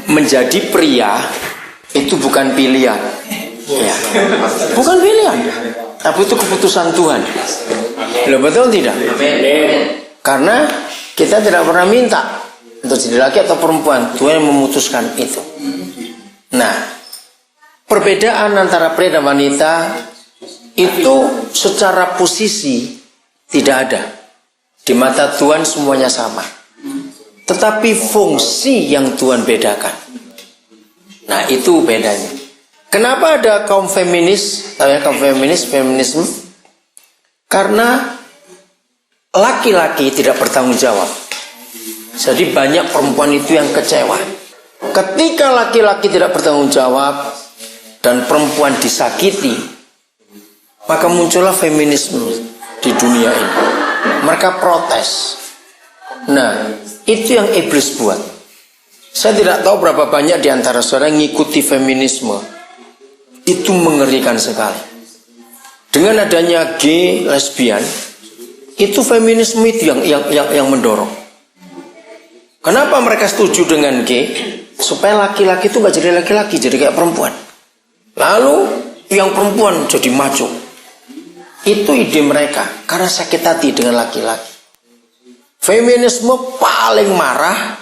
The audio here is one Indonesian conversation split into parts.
menjadi pria itu bukan pilihan, ya, bukan pilihan, tapi itu keputusan Tuhan. Loh, betul tidak? Karena kita tidak pernah minta untuk jadi laki atau perempuan, Tuhan yang memutuskan itu. Nah, perbedaan antara pria dan wanita itu secara posisi tidak ada. Di mata Tuhan semuanya sama. Tetapi fungsi yang Tuhan bedakan. Nah, itu bedanya. Kenapa ada kaum feminis? Tahu ya kaum feminisme? Karena laki-laki tidak bertanggung jawab. Jadi banyak perempuan itu yang kecewa. Ketika laki-laki tidak bertanggung jawab dan perempuan disakiti, maka muncullah feminisme di dunia ini. Mereka protes. Nah, itu yang iblis buat. Saya tidak tahu berapa banyak di antara saudara yang mengikuti feminisme. Itu mengerikan sekali. Dengan adanya gay, lesbian, itu feminisme itu yang mendorong. Kenapa mereka setuju dengan gay? Supaya laki-laki itu gak jadi laki-laki, jadi kayak perempuan. Lalu yang perempuan jadi maco. Itu ide mereka, karena sakit hati dengan laki-laki. Feminisme paling marah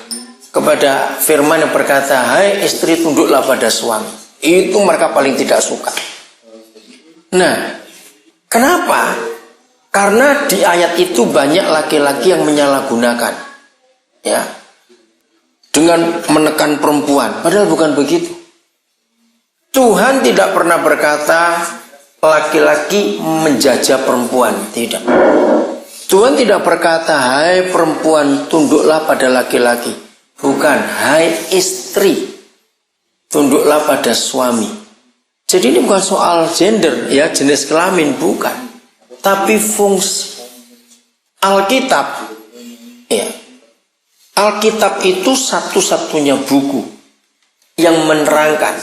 kepada firman yang berkata, hai istri tunduklah pada suami. Itu mereka paling tidak suka. Nah, kenapa? Karena di ayat itu banyak laki-laki yang menyalahgunakan, ya, dengan menekan perempuan. Padahal bukan begitu. Tuhan tidak pernah berkata laki-laki menjajah perempuan. Tidak. Tuhan tidak berkata, hai perempuan tunduklah pada laki-laki. Bukan, hai istri tunduklah pada suami. Jadi ini bukan soal gender, ya, jenis kelamin, bukan. Tapi fungsi. Alkitab, ya, Alkitab itu satu-satunya buku yang menerangkan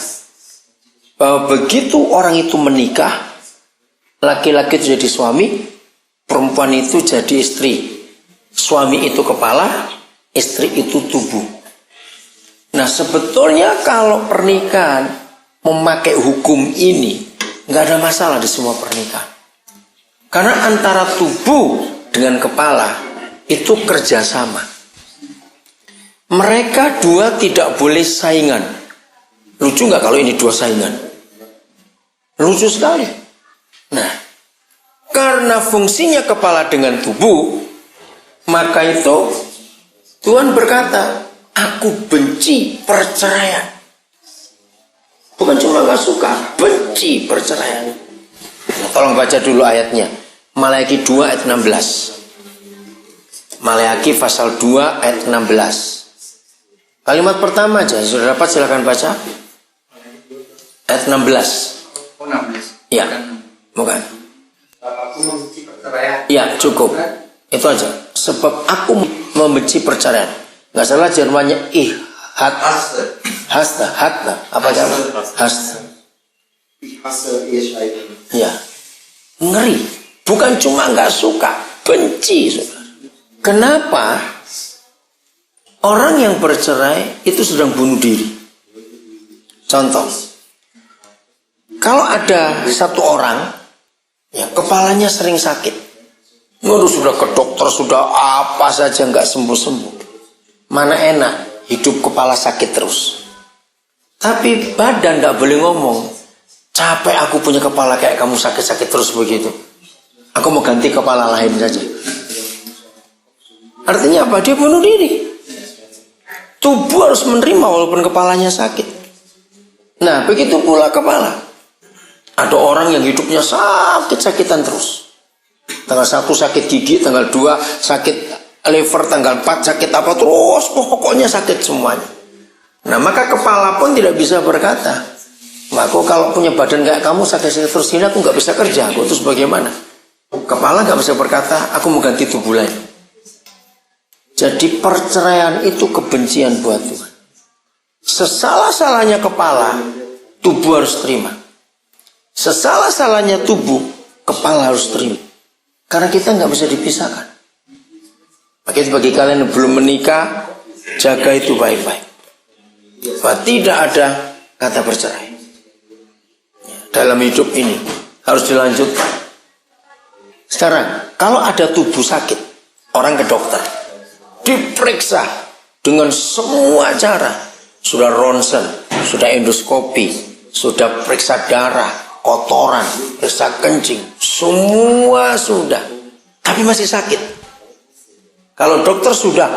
bahwa begitu orang itu menikah, laki-laki itu jadi suami, perempuan itu jadi istri. Suami itu kepala, istri itu tubuh. Nah, sebetulnya kalau pernikahan memakai hukum ini, nggak ada masalah di semua pernikahan. Karena antara tubuh dengan kepala itu kerjasama. Mereka dua tidak boleh saingan. Lucu nggak kalau ini dua saingan? Lucu sekali. Nah, karena fungsinya kepala dengan tubuh, maka itu Tuhan berkata, aku benci perceraian. Bukan cuma gak suka, benci perceraian. Nah, tolong baca dulu ayatnya. Maleakhi 2 ayat 16. Maleakhi pasal 2 ayat 16. Kalimat pertama aja, sudah dapat silakan baca. Ayat 16. Oh, 16. Ya, bukan. Aku membenci perceraian. Ya, cukup. Itu aja. Sebab aku membenci perceraian. Nggak salah Jermannya hasta. Apa cara? Hasta. Ya, ngeri. Bukan cuma nggak suka, benci, saudara. Kenapa? Orang yang bercerai itu sedang bunuh diri. Contoh, kalau ada satu orang, ya, kepalanya sering sakit, sudah ke dokter, sudah apa saja nggak sembuh-sembuh. Mana enak hidup kepala sakit terus. Tapi badan nggak boleh ngomong. Capek aku punya kepala kayak kamu sakit-sakit terus begitu. Aku mau ganti kepala lain saja. Artinya apa? Dia bunuh diri. Tubuh harus menerima walaupun kepalanya sakit. Nah, begitu pula kepala. Ada orang yang hidupnya sakit-sakitan terus. Tanggal 1 sakit gigi, tanggal 2 sakit liver, tanggal 4 sakit apa terus, pokoknya sakit semuanya. Nah, maka kepala pun tidak bisa berkata, aku kalau punya badan kayak kamu sakit-sakit terus ini aku gak bisa kerja, aku terus bagaimana? Kepala gak bisa berkata, aku mau ganti tubuh lain. Jadi perceraian itu kebencian buat Tuhan. Sesalah-salahnya kepala, tubuh harus terima. Sesalah-salahnya tubuh, kepala harus terima. Karena kita nggak bisa dipisahkan. Makanya bagi kalian yang belum menikah, jaga itu baik-baik. bahwa tidak ada kata bercerai. Dalam hidup ini harus dilanjutkan. Sekarang, kalau ada tubuh sakit, orang ke dokter, diperiksa dengan semua cara, sudah ronsen, sudah endoskopi, sudah periksa darah, kotoran, periksa kencing, semua sudah, tapi masih sakit. Kalau dokter sudah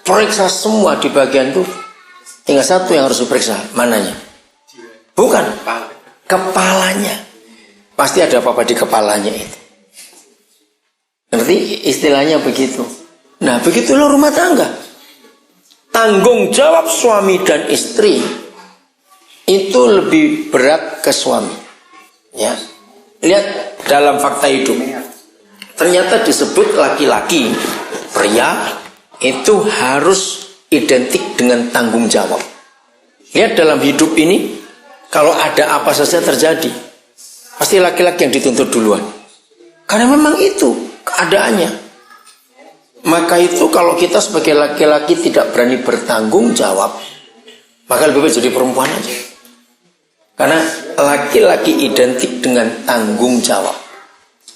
periksa semua di bagian tubuh, tinggal satu yang harus diperiksa, mananya? Bukan, kepalanya. Pasti ada apa-apa di kepalanya itu. Ngerti istilahnya begitu. Nah, begitulah rumah tangga. Tanggung jawab suami dan istri itu lebih berat ke suami. Ya, lihat dalam fakta hidup. Ternyata disebut laki-laki, pria itu harus identik dengan tanggung jawab. Lihat dalam hidup ini, kalau ada apa saja terjadi, pasti laki-laki yang dituntut duluan. Karena memang itu keadaannya. Maka itu kalau kita sebagai laki-laki tidak berani bertanggung jawab, maka lebih baik jadi perempuan aja. Karena laki-laki identik dengan tanggung jawab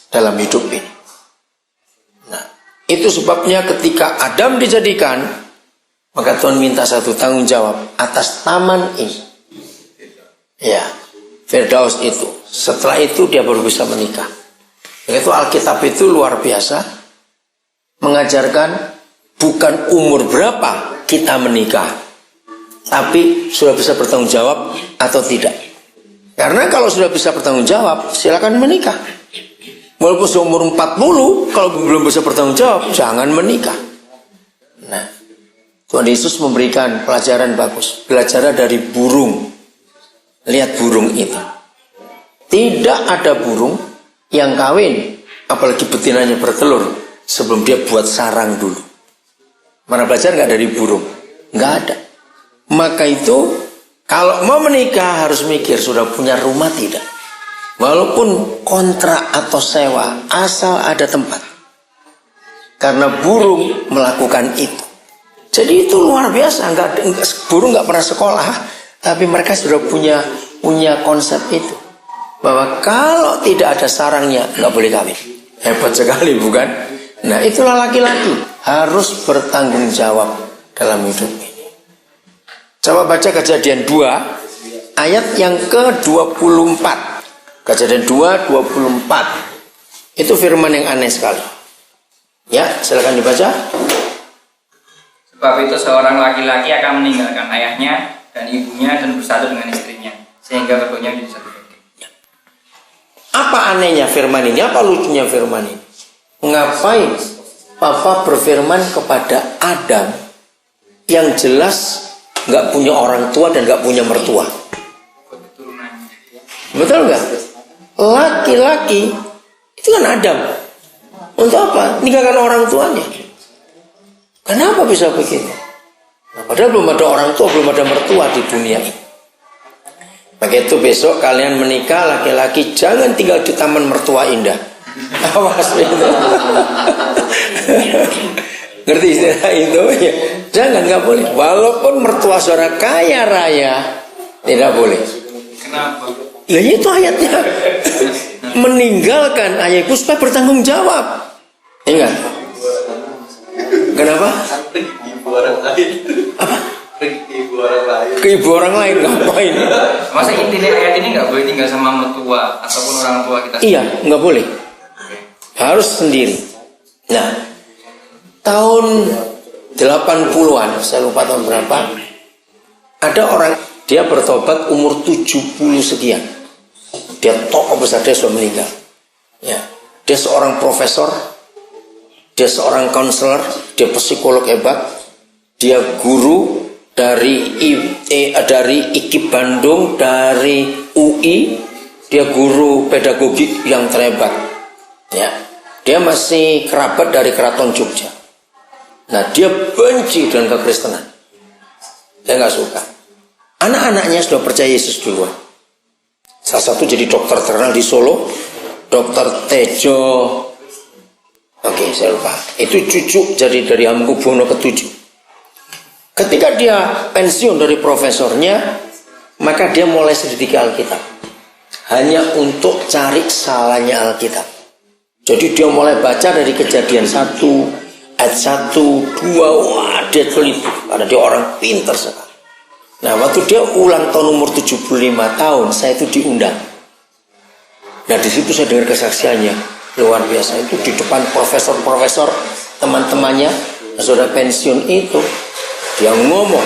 dalam hidup ini. Nah, itu sebabnya ketika Adam dijadikan, maka Tuhan minta satu tanggung jawab atas taman ini. Ya, Firdaus itu. Setelah itu dia baru bisa menikah. Itu Alkitab itu luar biasa, mengajarkan bukan umur berapa kita menikah, tapi sudah bisa bertanggung jawab atau tidak. Karena kalau sudah bisa bertanggung jawab, silakan menikah. Walaupun seumur 40, kalau belum bisa bertanggung jawab, jangan menikah. Nah, Tuhan Yesus memberikan pelajaran bagus. Belajar dari burung. Lihat burung itu. Tidak ada burung yang kawin, apalagi betinanya bertelur, sebelum dia buat sarang dulu. Mana belajar nggak dari burung? Nggak ada. Maka itu, kalau mau menikah harus mikir sudah punya rumah tidak. Walaupun kontrak atau sewa, asal ada tempat. Karena burung melakukan itu. Jadi itu luar biasa. Burung nggak pernah sekolah, tapi mereka sudah punya konsep itu. Bahwa kalau tidak ada sarangnya, nggak boleh kawin. Hebat sekali, bukan? Nah, itulah laki-laki harus bertanggung jawab dalam hidup ini. Coba baca Kejadian 2 ayat yang ke-24. Kejadian 2:24. Itu firman yang aneh sekali. Ya, silakan dibaca. Sebab itu seorang laki-laki akan meninggalkan ayahnya dan ibunya dan bersatu dengan istrinya, sehingga keduanya menjadi satu. Apa anehnya firman ini? Apa lucunya firman ini? Ngapain Papa berfirman kepada Adam yang jelas nggak punya orang tua dan nggak punya mertua? Betul nggak? Laki-laki itu kan Adam. Untuk apa? Ninggalkan orang tuanya. Kenapa bisa begitu? Nah, padahal belum ada orang tua, belum ada mertua di dunia ini. Begitu besok kalian menikah, laki-laki jangan tinggal di taman mertua indah. Awas itu. Ngerti istilah itu ya? Jangan, nggak boleh. Walaupun mertua saudara kaya raya, tidak boleh. Kenapa? Lah itu ayatnya. Meninggalkan ayah ibu supaya bertanggung jawab. Ingat. Kenapa? Apa? Ke ibu orang lain ngapain? Masa intinya ayat ini nggak boleh tinggal sama mertua ataupun orang tua kita? Iya, nggak boleh. Harus sendiri. Nah, tahun 80-an, saya lupa tahun berapa, ada orang, dia bertobat umur 70 sekian. Dia tokoh besar, dia sudah meninggal. Ya, dia seorang profesor, dia seorang konselor, dia psikolog hebat, dia guru dari IKIP Bandung, dari UI, dia guru pedagogik yang terhebat. Ya, dia masih kerabat dari Keraton Jogja. Nah, dia benci dengan kekristenan. Dia nggak suka. Anak-anaknya sudah percaya Yesus duluan. Salah satu jadi dokter terkenal di Solo, Dokter Tejo. Oke, saya lupa. Itu cucu jadi dari Hamengkubuwono ke-7. Ketika dia pensiun dari profesornya, maka dia mulai selidiki Alkitab. Hanya untuk cari salahnya Alkitab. Jadi dia mulai baca dari Kejadian 1, ayat 1, 2, wah dia teliti. Karena dia orang pintar sekali. Nah, waktu dia ulang tahun umur 75 tahun, saya itu diundang. Nah, di situ saya dengar kesaksiannya luar biasa. Itu di depan profesor-profesor teman-temannya yang sudah pensiun itu, dia ngomong,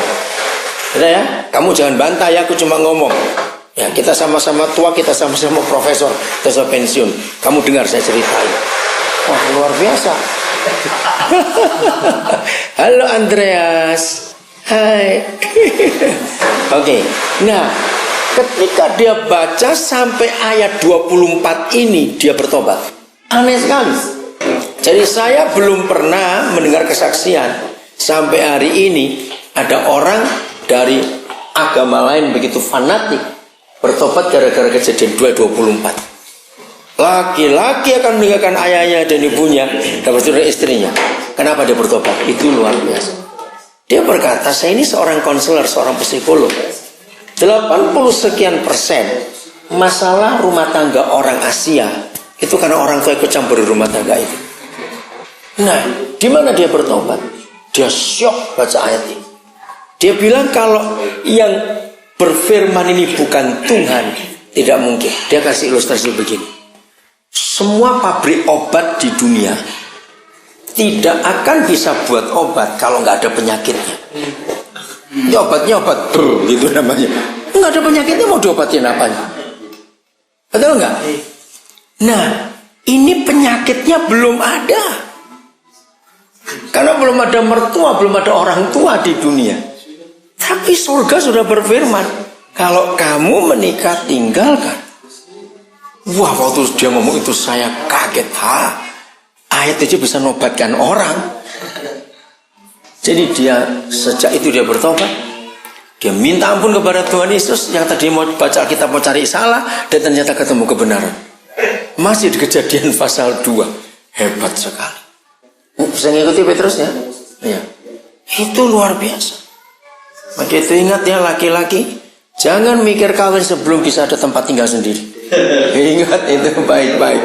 "Udah ya, kamu jangan bantah ya, aku cuma ngomong. Ya, kita sama-sama tua, kita sama-sama profesor, kita sudah pensiun. Kamu dengar saya ceritain." Wah, luar biasa. Halo Andreas. Hai. Oke. Nah, ketika dia baca sampai ayat 24 ini, dia bertobat. Aneh sekali. Jadi saya belum pernah mendengar kesaksian sampai hari ini ada orang dari agama lain begitu fanatik bertobat gara-gara Kejadian 2:24. Laki-laki akan meninggalkan ayahnya dan ibunya dan bercerai dengan istrinya. Kenapa dia bertobat? Itu luar biasa. Dia berkata, saya ini seorang konselor, seorang psikolog. 80% masalah rumah tangga orang Asia itu karena orang tua ikut campur di rumah tangga itu. Nah, di mana dia bertobat? Dia syok baca ayat ini. Dia bilang kalau yang berfirman ini bukan Tuhan, tidak mungkin. Dia kasih ilustrasi begini. Semua pabrik obat di dunia tidak akan bisa buat obat kalau nggak ada penyakitnya. Ini obatnya obat gitu namanya. Nggak ada penyakitnya mau diobatin apanya? Betul nggak? Nah, ini penyakitnya belum ada. Karena belum ada mertua, belum ada orang tua di dunia. Tapi surga sudah berfirman, kalau kamu menikah tinggalkan. Wah, waktu dia ngomong itu saya kaget. Ayat itu bisa nobatkan orang. Jadi dia sejak itu dia bertobat. Dia minta ampun kepada Tuhan Yesus. Yang tadi mau baca Alkitab mau cari salah, dan ternyata ketemu kebenaran. Masih di Kejadian pasal 2. Hebat sekali. Bisa ngikuti Petrus ya? Ya. Itu luar biasa. Maka itu ingat ya laki-laki, jangan mikir kawin sebelum bisa ada tempat tinggal sendiri. Ingat itu baik-baik.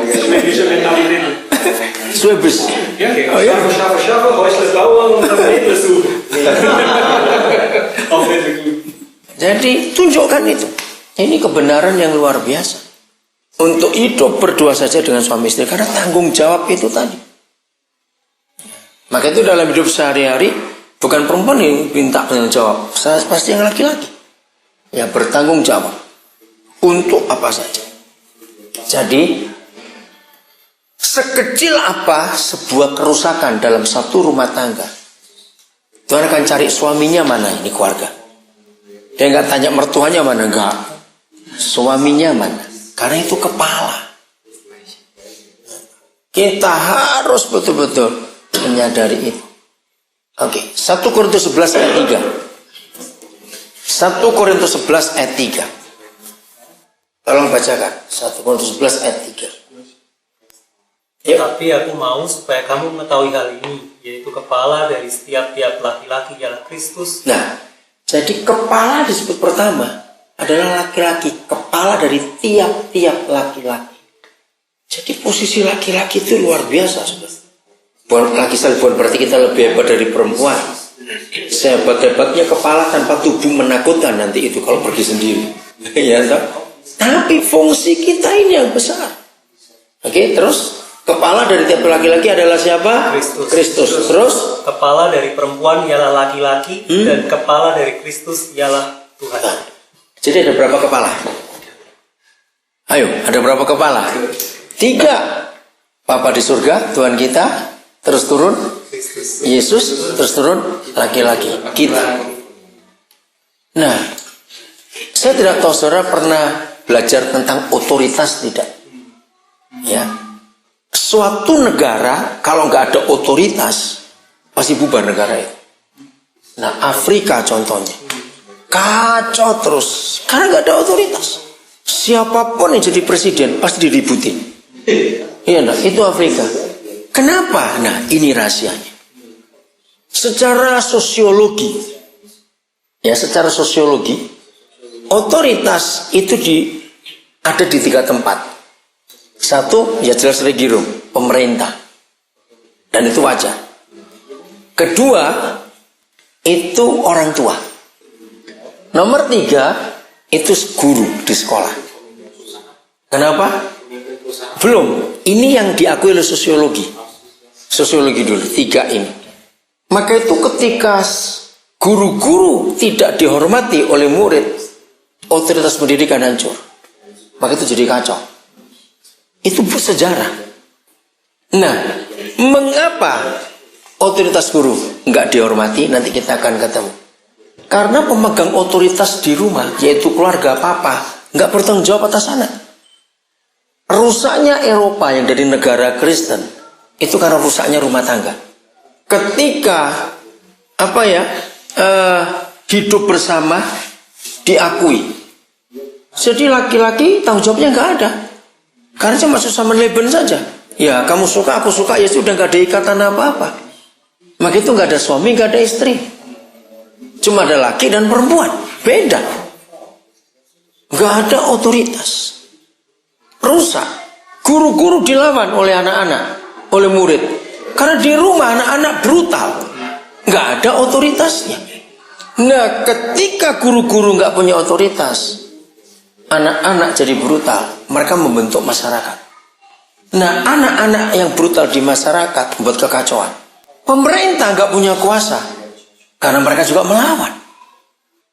Swebus. Oh ya. Jadi tunjukkan itu. Ini kebenaran yang luar biasa. Untuk hidup berdua saja dengan suami istri, karena tanggung jawab itu tadi. Maka itu dalam hidup sehari-hari bukan perempuan yang minta tanggung jawab, pasti yang laki-laki. Ya bertanggung jawab untuk apa saja. Jadi sekecil apa sebuah kerusakan dalam satu rumah tangga, Tuhan akan cari suaminya mana ini keluarga. Dia nggak tanya mertuanya mana, enggak. Suaminya mana? Karena itu kepala. Kita harus betul-betul menyadari itu. Oke, 1 Korintus 11 ayat 3. 1 Korintus 11 ayat 3. Tolong bacakan 1 Korintus 11 ayat 3. Tetapi aku mau supaya kamu mengetahui hal ini, yaitu kepala dari setiap-tiap laki-laki ialah Kristus. Nah, jadi kepala disebut pertama adalah laki-laki, kepala dari tiap-tiap laki-laki. Jadi posisi laki-laki itu luar biasa, saudara. Bukan laki bukan berarti kita lebih hebat dari perempuan. Sehebat-hebatnya kepala tanpa tubuh menakutkan nanti itu kalau pergi sendiri. Ya, tapi fungsi kita ini yang besar. Oke, terus kepala dari tiap laki-laki adalah siapa? Kristus. Terus kepala dari perempuan ialah laki-laki, dan kepala dari Kristus ialah Tuhan. Jadi ada berapa kepala? Ayo, ada berapa kepala? 3. Bapa di surga, Tuhan kita, terus turun Yesus, terus turun laki-laki kita. Nah, saya tidak tahu saudara pernah belajar tentang otoritas tidak? Ya, suatu negara kalau nggak ada otoritas pasti bubar negara itu. Nah, Afrika contohnya kacau terus karena nggak ada otoritas. Siapapun yang jadi presiden pasti diributin. Iya, nah, itu Afrika. Kenapa? Nah, ini rahasianya. Secara sosiologi, Ya, secara sosiologi, otoritas itu ada di 3 tempat. Satu, ya jelas regium, pemerintah. Dan itu wajar. Kedua, itu orang tua. Nomor 3, itu guru di sekolah. Kenapa? Belum. Ini yang diakui oleh sosiologi. Sosiologi dulu, 3 ini. Maka itu ketika guru-guru tidak dihormati oleh murid, otoritas pendidikan hancur. Maka itu jadi kacau. Itu sejarah. Nah, mengapa otoritas guru nggak dihormati? Nanti kita akan ketemu. Karena pemegang otoritas di rumah, yaitu keluarga papa, nggak bertanggung jawab atas anak. Rusaknya Eropa yang dari negara Kristen, itu karena rusaknya rumah tangga. Ketika hidup bersama diakui, jadi laki-laki tanggung jawabnya nggak ada, karena cuma susah leben saja. Ya kamu suka aku suka, ya sudah, nggak ada ikatan apa-apa. Maka itu nggak ada suami, nggak ada istri, cuma ada laki dan perempuan, beda. Nggak ada otoritas, rusak. Guru-guru dilawan oleh anak-anak, oleh murid, karena di rumah anak-anak brutal, nggak ada otoritasnya. Nah, ketika guru-guru nggak punya otoritas, anak-anak jadi brutal, mereka membentuk masyarakat. Nah, anak-anak yang brutal di masyarakat membuat kekacauan. Pemerintah nggak punya kuasa, karena mereka juga melawan.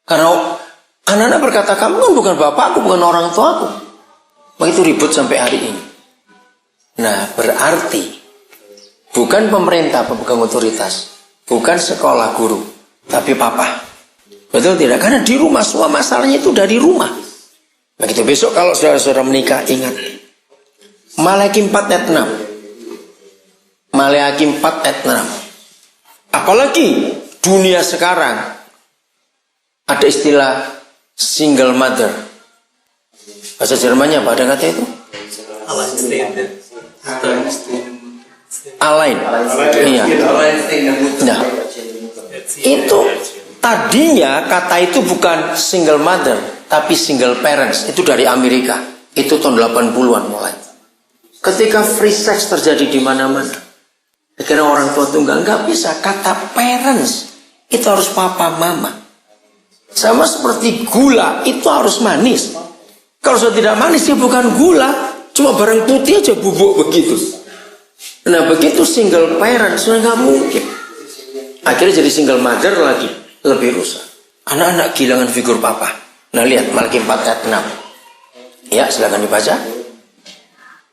Karena anak-anak berkata, kamu kan bukan bapakku, bukan orang tuaku. Begitu ribut sampai hari ini. Nah, berarti bukan pemerintah pemegang otoritas, bukan sekolah guru, tapi papa. Betul tidak? Karena di rumah semua masalahnya itu dari rumah. Begitu besok kalau saudara-saudara menikah, ingat Malaki 4 ayat 6. Malaki 4 ayat 6. Apalagi dunia sekarang ada istilah single mother. Bahasa Jermannya apa ada kata itu? Alain. Iya. Nah, itu tadinya kata itu bukan single mother, tapi single parents. Itu dari Amerika. Itu tahun 80-an mulai. Ketika free sex terjadi di mana-mana, akhirnya orang tua tunggal nggak bisa. Kata parents itu harus papa mama. Sama seperti gula itu harus manis. Kalau sudah tidak manis, dia bukan gula, cuma barang putih aja bubuk begitu. Nah, begitu single parent sudah nggak mungkin. Akhirnya jadi single mother lagi, lebih rusak. Anak-anak kehilangan figur papa. Nah, lihat Malaki 4 ayat 6. Ya, silakan dibaca.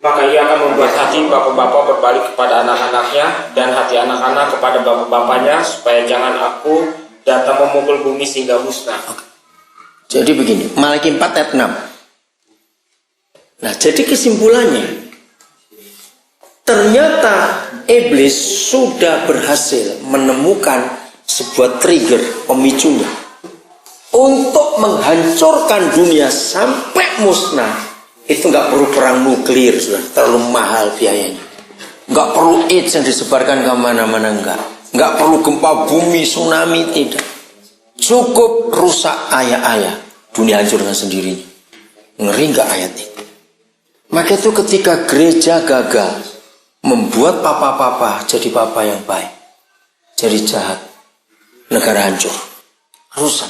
Maka ia akan membuat hati bapak-bapak berbalik kepada anak-anaknya, dan hati anak-anak kepada bapak-bapaknya, supaya jangan aku datang memukul bumi sehingga musnah. Jadi begini, Malaki 4 ayat 6. Nah, jadi kesimpulannya, ternyata iblis sudah berhasil menemukan sebuah trigger pemicunya untuk menghancurkan dunia sampai musnah. Itu nggak perlu perang nuklir, sudah terlalu mahal biayanya. Nggak perlu AIDS yang disebarkan kemana-mana, nggak perlu gempa bumi, tsunami, tidak. Cukup rusak ayah-ayah, dunia hancur dengan sendirinya. Ngeri nggak ayat ini? Maka itu ketika gereja gagal membuat papa-papa jadi papa yang baik, jadi jahat, negara hancur, rusak.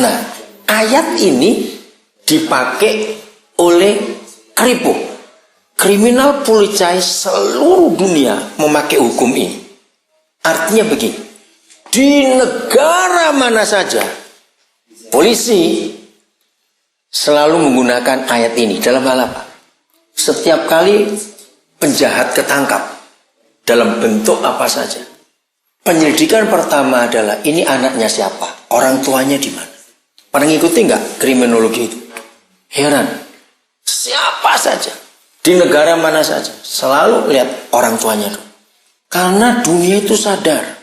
Nah, ayat ini dipakai oleh Kripo, kriminal polisi seluruh dunia memakai hukum ini. Artinya begini, di negara mana saja polisi selalu menggunakan ayat ini. Dalam hal apa? Setiap kali penjahat ketangkap dalam bentuk apa saja, penyelidikan pertama adalah ini anaknya siapa, orang tuanya di mana. Pernah ngikuti nggak kriminologi itu? Heran, siapa saja di negara mana saja selalu lihat orang tuanya dulu. Karena dunia itu sadar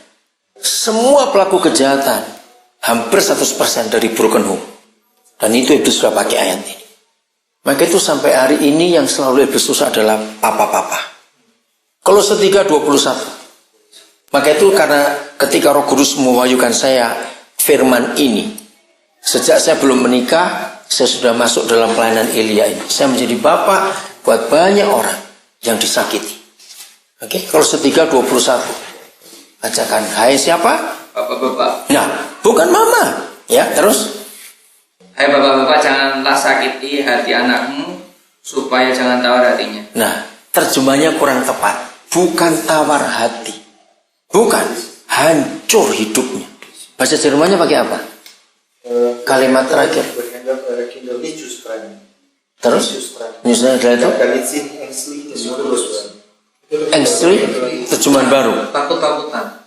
semua pelaku kejahatan hampir 100% dari broken home, dan itu sudah pakai ayat ini. Maka itu sampai hari ini yang selalu lebih susah adalah papa-papa. Kalau 3:21. Maka itu karena ketika Roh Kudus mewahyukan saya firman ini, Sejak saya belum menikah, saya sudah masuk dalam pelayanan Elia ini. Saya menjadi bapak buat banyak orang yang disakiti. Oke, kalau setiga 21. Bacakan, hai siapa? Bapak-bapak. Nah, bukan mama. Ya, terus. Hai bapak-bapak, janganlah sakiti hati anakmu, supaya jangan tawar hatinya. Nah, terjemahnya kurang tepat. Bukan tawar hati. Bukan, hancur hidupnya. Bahasa Jermannya pakai apa? Kalimat terakhir. Terus? Misalnya adalah itu? Ängstlich, terjemahan baru. Takut-takutan.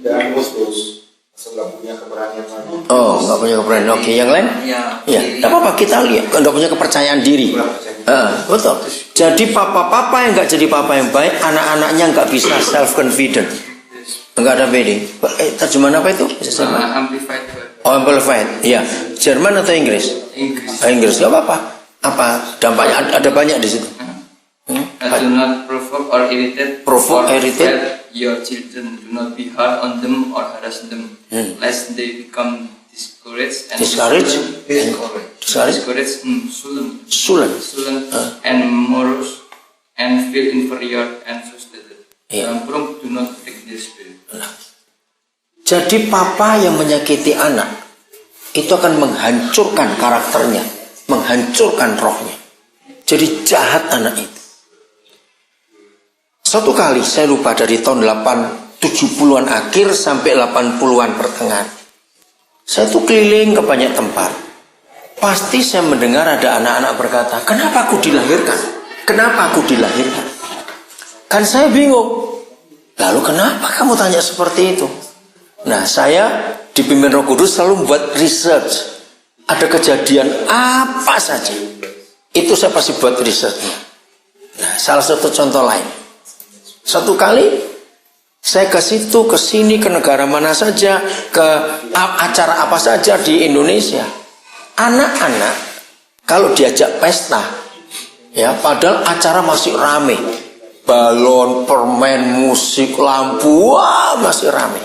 Dan bos-bos nggak punya keberanian lagi. Oh, nggak punya keberanian. Oke, yang lain? Ya. Ya, nggak apa-apa. Kita lihat, nggak punya kepercayaan diri. Betul. Jadi papa-papa yang nggak jadi papa yang baik, anak-anaknya nggak bisa self-confident. Nggak ada pede. Terjemahan apa itu? Amplified. Oh, amplified. Ya, Jerman atau Inggris? Inggris. Inggris, nggak apa-apa. Apa dampaknya? Ada banyak di situ. Do not provoke or irritate. Provoke, or irritate. fret your children. Do not be hard on them or harass them, lest they become discouraged and Discouraged? discouraged, Sulen. and morose, and feel inferior and frustrated. Iya. Dalam kurung, do not take this spirit. Jadi papa yang menyakiti anak itu akan menghancurkan karakternya, menghancurkan rohnya. Jadi jahat anak itu. Suatu kali saya lupa dari tahun 70-an akhir sampai 80-an pertengahan. Saya tuh keliling ke banyak tempat. Pasti saya mendengar ada anak-anak berkata, kenapa aku dilahirkan? Kenapa aku dilahirkan? Kan saya bingung. Lalu kenapa kamu tanya seperti itu? Nah, saya dipimpin Roh Kudus selalu membuat research. Ada kejadian apa saja. Itu saya pasti buat researchnya. Nah, salah satu contoh lain. Satu kali saya ke situ, ke sini, ke negara mana saja, ke acara apa saja di Indonesia. Anak-anak kalau diajak pesta, ya padahal acara masih rame. Balon, permen, musik, lampu, wah masih rame.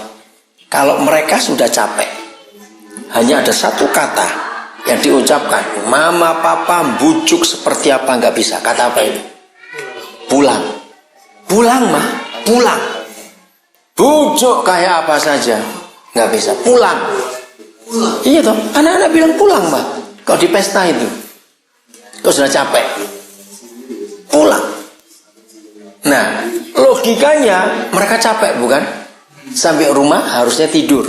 Kalau mereka sudah capek, hanya ada satu kata yang diucapkan. Mama, papa, bujuk seperti apa nggak bisa. Kata apa itu? Pulang. Pulang mah, pulang. Bujuk kayak apa saja nggak bisa. Pulang. Iya toh, anak-anak bilang pulang mah. Kalau di pesta itu, kau sudah capek, pulang. Nah, logikanya mereka capek bukan? Sampai rumah harusnya tidur.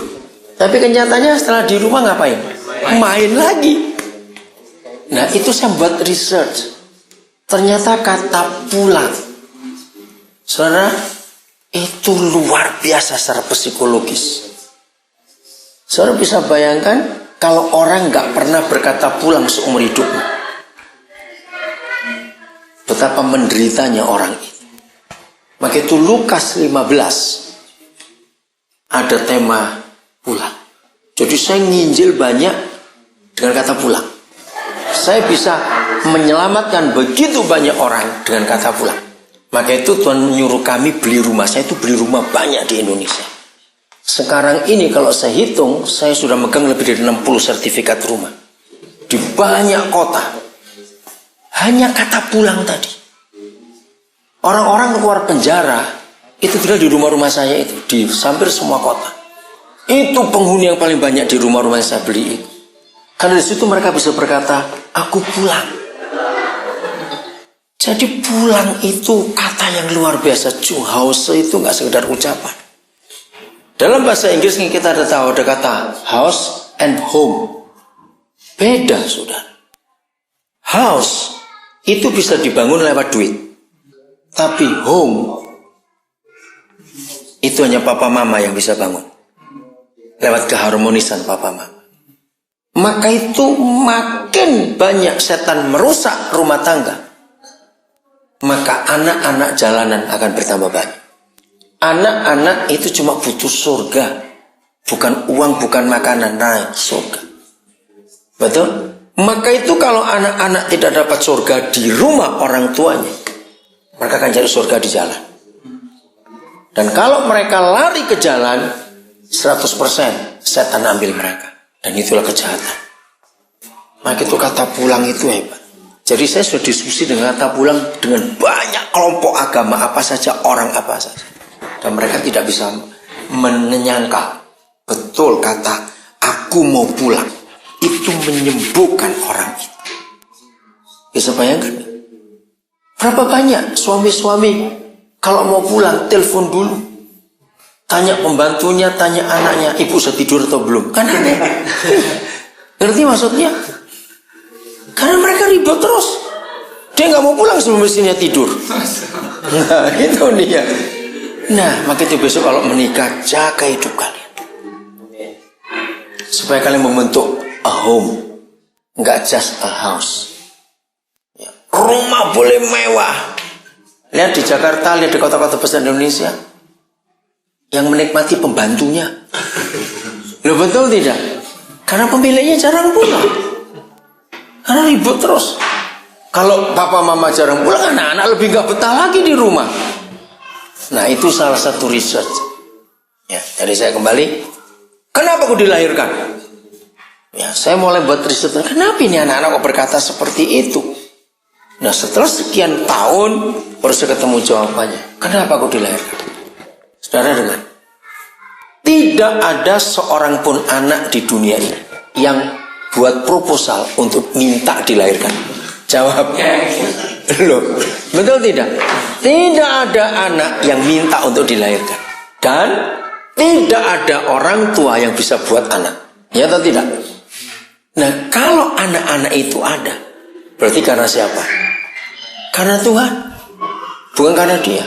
Tapi kenyataannya setelah di rumah ngapain? Main lagi. Nah, itu saya buat research. Ternyata kata pulang, saudara, itu luar biasa secara psikologis. Saudara bisa bayangkan kalau orang nggak pernah berkata pulang seumur hidupnya, betapa menderitanya orang itu. Maka itu Lukas 15 ada tema pulang. Jadi saya nginjil banyak dengan kata pulang. Saya bisa menyelamatkan begitu banyak orang dengan kata pulang. Maka itu Tuhan menyuruh kami beli rumah. Saya itu beli rumah banyak di Indonesia. Sekarang ini kalau saya hitung, saya sudah megang lebih dari 60 sertifikat rumah. Di banyak kota. Hanya kata pulang tadi. Orang-orang keluar penjara, itu tinggal di rumah-rumah saya itu. Di hampir semua kota. Itu penghuni yang paling banyak di rumah-rumah yang saya beli itu. Karena di situ mereka bisa berkata, aku pulang. Jadi pulang itu kata yang luar biasa. Zuhause itu nggak sekedar ucapan. Dalam bahasa Inggris kita ada tahu ada kata house and home. Beda sudah. House itu bisa dibangun lewat duit. Tapi home itu hanya papa mama yang bisa bangun. Lewat keharmonisan papa mama. Maka itu makin banyak setan merusak rumah tangga. Maka anak-anak jalanan akan bertambah banyak. Anak-anak itu cuma butuh surga. Bukan uang, bukan makanan. Nah, surga. Betul? Maka itu kalau anak-anak tidak dapat surga di rumah orang tuanya, mereka akan cari surga di jalan. Dan kalau mereka lari ke jalan, 100% setan ambil mereka. Dan itulah kejahatan. Maka itu kata pulang itu hebat. Jadi saya sudah diskusi dengan kata pulang dengan banyak kelompok agama apa saja, orang apa saja. Dan mereka tidak bisa menyangkal. Betul kata aku mau pulang. Itu menyembuhkan orang itu. Bisa bayangkan? Berapa banyak suami-suami kalau mau pulang telepon dulu. Tanya pembantunya, tanya anaknya, ibu sudah tidur atau belum? Kan aneh. Ngerti maksudnya? Karena mereka ribut terus. Dia nggak mau pulang sebelum istrinya tidur. Nah, itu dia. Nah, maka itu besok kalau menikah, jaga hidup kalian. Supaya kalian membentuk a home. Nggak just a house. Ya. Rumah boleh mewah. Lihat di Jakarta, lihat di kota-kota besar Indonesia. Yang menikmati pembantunya. Loh betul tidak? Karena pemiliknya jarang pulang. Karena ribut terus. Kalau papa mama jarang pulang, anak-anak lebih gak betah lagi di rumah. Nah itu salah satu research. Ya, jadi saya kembali. Kenapa aku dilahirkan? Ya, saya mulai buat riset. Kenapa ini anak-anak kok berkata seperti itu? Nah setelah sekian tahun baru saya ketemu jawabannya. Kenapa aku dilahirkan? Saudara dengar, tidak ada seorang pun anak di dunia ini yang buat proposal untuk minta dilahirkan. Jawabnya, loh, betul tidak? Tidak ada anak yang minta untuk dilahirkan. Dan tidak ada orang tua yang bisa buat anak. Ya atau tidak? Nah, kalau anak-anak itu ada, berarti karena siapa? Karena Tuhan, bukan karena dia.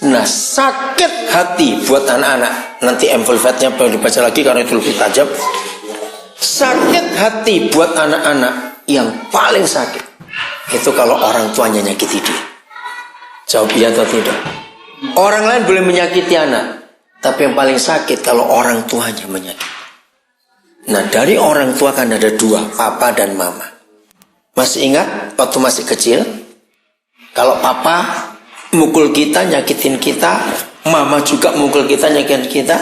Nah, sakit hati buat anak-anak. Nanti amplifiednya perlu dibaca lagi karena itu lebih tajam. Sakit hati buat anak-anak yang paling sakit itu kalau orang tuanya nyakiti dia. Jawab iya atau tidak? Orang lain boleh menyakiti anak, tapi yang paling sakit kalau orang tuanya menyakiti. Nah, dari orang tua kan ada dua, papa dan mama. Masih ingat waktu masih kecil? Kalau papa mukul kita, nyakitin kita, mama juga mukul kita, nyakitin kita,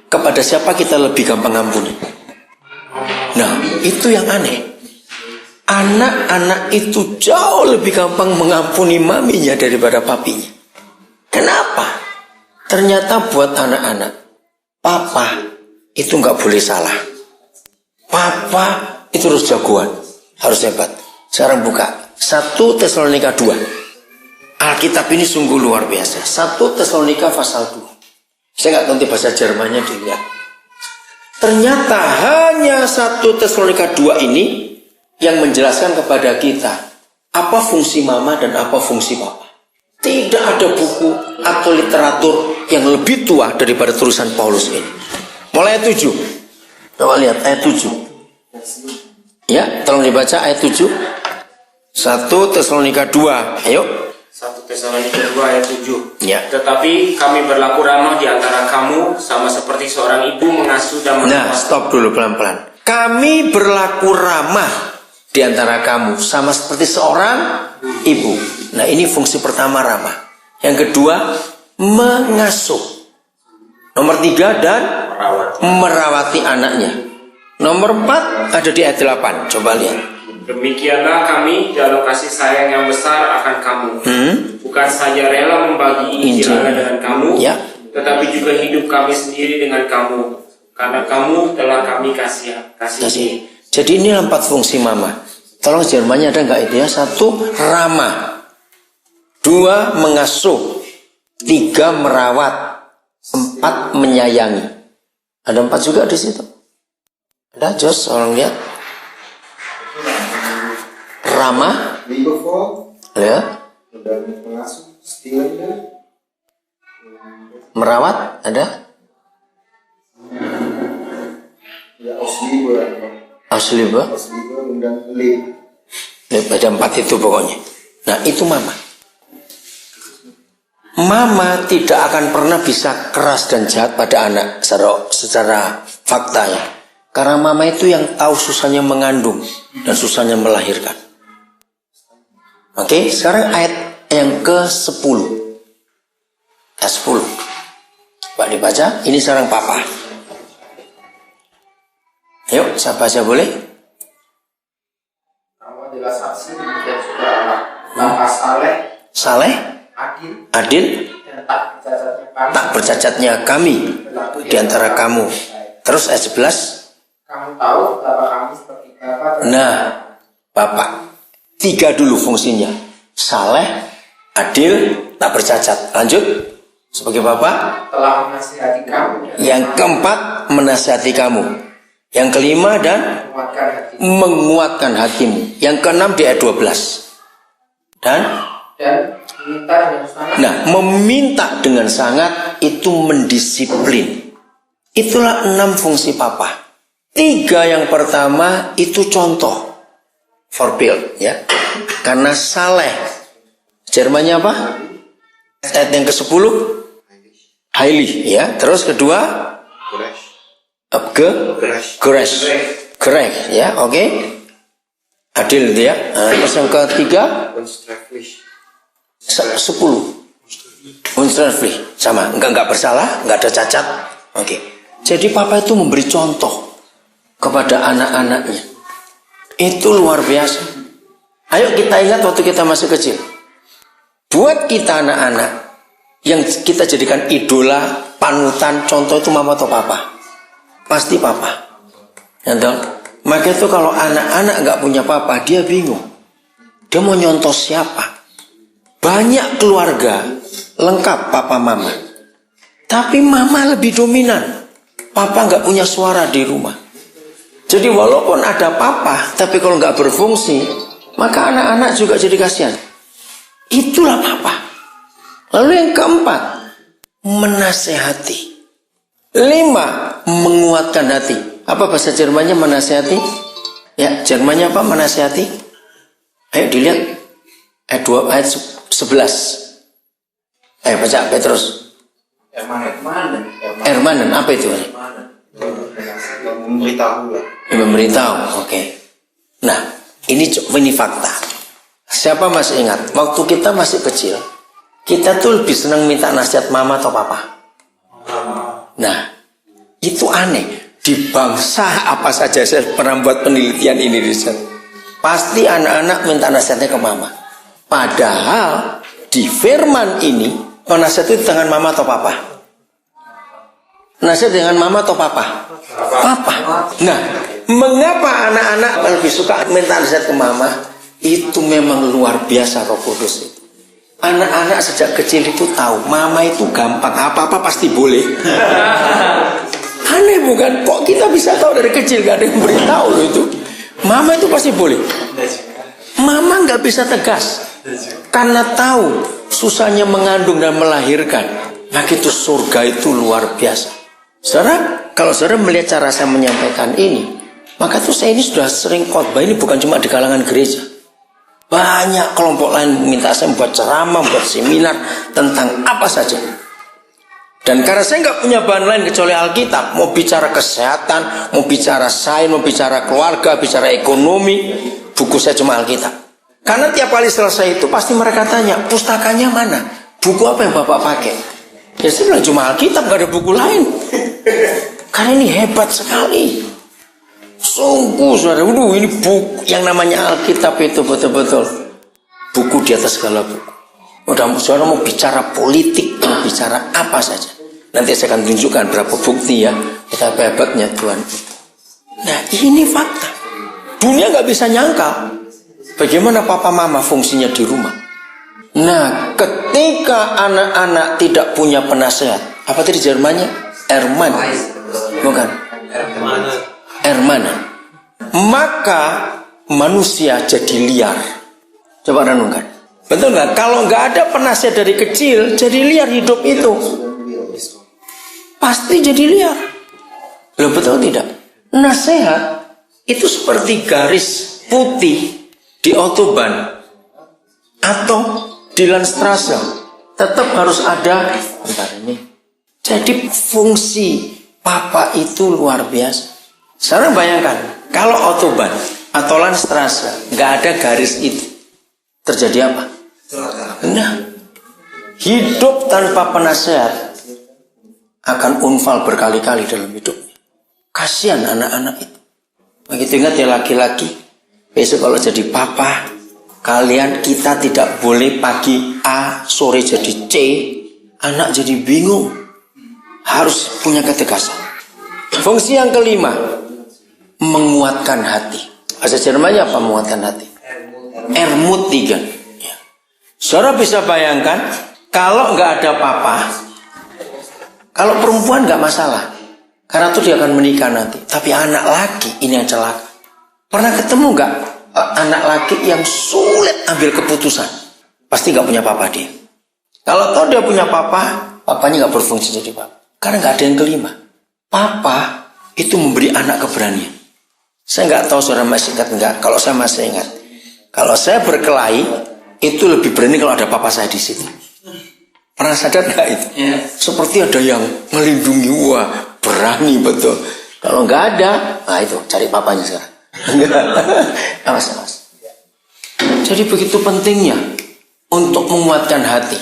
kepada siapa kita lebih gampang ampuni? Nah, itu yang aneh. Anak-anak itu jauh lebih gampang mengampuni maminya daripada papinya. Kenapa? Ternyata buat anak-anak, papa itu nggak boleh salah. Papa itu harus jagoan, harus hebat. Sekarang buka 1 Tesalonika 2. Alkitab ini sungguh luar biasa. 1 Tesalonika pasal 2. Saya nggak tahu bahasa Jermannya dilihat. Ternyata hanya 1 Tesalonika 2 ini yang menjelaskan kepada kita apa fungsi mama dan apa fungsi papa. Tidak ada buku atau literatur yang lebih tua daripada tulisan Paulus ini. Mulai ayat 7. Coba lihat ayat 7. Ya, tolong dibaca ayat 7. 1 Tesalonika 2. Ayo. 1 Tesalonika 2 ayat 7. Ya. Tetapi kami berlaku ramah di antara kamu sama seperti seorang ibu mengasuh dan merawat. Nah, stop dulu pelan-pelan. Kami berlaku ramah di antara kamu sama seperti seorang ibu. Nah, ini fungsi pertama ramah. Yang kedua, mengasuh. Nomor 3 dan merawati anaknya. Nomor 4 ada di ayat 8. Coba lihat. Demikianlah kami dalam kasih sayang yang besar akan kamu. Bukan saja rela membagi Injil Allah dengan kamu, ya, tetapi juga hidup kami sendiri dengan kamu. Karena kamu telah kami kasih. Jadi ini 4 fungsi mama. Tolong Jermannya ada nggak itu ya? 1 ramah, 2 mengasuh, 3 merawat, 4 menyayangi. Ada 4 juga di situ. Ada Jos, orang lihat. Ramah, ya, Pengasuh, setia, merawat, ada. ya Ausliebe, Ausliebe, dan Leb. ada 4 itu pokoknya. Nah, itu mama. Mama tidak akan pernah bisa keras dan jahat pada anak secara faktanya. Karena mama itu yang tahu susahnya mengandung dan susahnya melahirkan. Oke, sekarang ayat yang ke-10. Ayat 10. Pak dibaca, ini sekarang papa. Ayo, siapa aja boleh? Kamu adalah saksi dan juga anak Bapak Saleh, Saleh, Adil, dan tak bercacatnya kami. tak bercacatnya kami di antara kamu. Terus ayat 11. Kamu tahu betapa kami seperti Bapak dan Nah, Bapak. 3 dulu fungsinya. Saleh, Adil, tak bercacat. Lanjut. Sebagai Bapak. telah menasihati kamu dan Yang keempat, menasihati kamu. Yang kelima dan menguatkan hati. menguatkan hatimu. Yang keenam di ayat 12. Dan Dan meminta dengan sangat nah, meminta dengan sangat itu mendisiplin. Itulah 6 fungsi Papa. 3 yang pertama itu contoh. Forbild, ya. Karena Saleh. Jermannya apa? Ayat yang ke-10. Highly, ya. Terus kedua Geresh, ya, oke. Adil dia. Terus yang ketiga 10. Unsträflich, sama, enggak bersalah, enggak ada cacat. Oke. Jadi Papa itu memberi contoh kepada anak-anaknya. Itu luar biasa. Ayo kita ingat waktu kita masih kecil. Buat kita anak-anak yang kita jadikan idola, panutan, contoh itu mama atau papa? Pasti papa. Maka itu kalau anak-anak nggak punya papa, dia bingung. Dia mau nyontoh siapa? Banyak keluarga lengkap papa mama, tapi mama lebih dominan. Papa nggak punya suara di rumah. Jadi walaupun ada papa, tapi kalau nggak berfungsi, maka anak-anak juga jadi kasihan. Itulah papa. Lalu yang keempat, menasehati. 5, menguatkan hati. Apa bahasa Jermannya menasehati? Ya, Jermannya apa menasehati? Ayo dilihat ayat 2, ayat 11. Ayo baca Petrus. Ermanen, apa itu? memberitahu lah. Memberitahu, oke. Nah, ini fakta. Siapa masih ingat? Waktu kita masih kecil, kita tuh lebih senang minta nasihat mama atau papa. Nah, itu aneh. Di bangsa apa saja saya pernah buat penelitian ini, riset. Pasti anak-anak minta nasihatnya ke mama. Padahal di firman ini, penasihat itu dengan mama atau papa? Nasihat dengan mama atau papa? Papa. Nah, mengapa anak-anak lebih suka minta nasihat ke mama? Itu memang luar biasa Roh Kudus itu. Anak-anak sejak kecil itu tahu mama itu gampang, apa-apa pasti boleh. Aneh bukan? Kok kita bisa tahu dari kecil, gak ada yang beritahu loh itu. Mama itu pasti boleh. Mama gak bisa tegas karena tahu susahnya mengandung dan melahirkan. Nah itu surga itu luar biasa. Saudara, kalau saudara melihat cara saya menyampaikan ini, maka tuh saya ini sudah sering khotbah. Ini bukan cuma di kalangan gereja. Banyak kelompok lain minta saya membuat ceramah, membuat seminar tentang apa saja. Dan karena saya nggak punya bahan lain kecuali Alkitab, mau bicara kesehatan, mau bicara sains, mau bicara keluarga, bicara ekonomi, buku saya cuma Alkitab. Karena tiap kali selesai itu pasti mereka tanya, pustakanya mana? Buku apa yang Bapak pakai? Ya saya bilang cuma Alkitab, nggak ada buku lain. Karena ini hebat sekali. Sungguh saudara, ini buku yang namanya Alkitab itu betul-betul buku di atas segala buku. Udah saudara mau bicara politik, mau bicara apa saja. Nanti saya akan tunjukkan berapa bukti ya betapa hebatnya Tuhan. Nah ini fakta. Dunia nggak bisa nyangkal bagaimana papa mama fungsinya di rumah. Nah ketika anak-anak tidak punya penasehat, apa tadi Jermannya? Erman, bukan? Ermana. Maka manusia jadi liar. Coba renungkan. Betul nggak? Kalau nggak ada penasihat dari kecil, jadi liar hidup itu. Pasti jadi liar. Loh betul tidak? Nasihat itu seperti garis putih di autoban atau di Landstraße. Tetap harus ada. Bentar ini. Jadi fungsi papa itu luar biasa. Sekarang bayangkan, kalau autoban atau Landstraße nggak ada garis itu, terjadi apa? Nah, hidup tanpa penasehat akan unfal berkali-kali dalam hidupnya. Kasihan anak-anak itu. Begitu ingat ya laki-laki, besok kalau jadi papa, kita tidak boleh pagi A, sore jadi C, anak jadi bingung. Harus punya ketegasan. Fungsi yang kelima, menguatkan hati. Bahasa Jermannya apa menguatkan hati? Ermutigen. Ya. Saudara bisa bayangkan, kalau nggak ada papa, kalau perempuan nggak masalah. Karena itu dia akan menikah nanti. Tapi anak laki ini yang celaka. Pernah ketemu nggak anak laki yang sulit ambil keputusan? Pasti nggak punya papa dia. Kalau tahu dia punya papa, papanya nggak berfungsi jadi papa. Karena nggak ada yang kelima. Papa itu memberi anak keberanian. Saya nggak tahu saudara masih ingat nggak? Kalau saya masih ingat. Kalau saya berkelahi, itu lebih berani kalau ada papa saya di situ. Pernah sadar nggak itu? Ya. Seperti ada yang melindungi. Wah, berani betul. Kalau nggak ada, nah itu cari papanya sekarang. Awas. Jadi begitu pentingnya untuk menguatkan hati.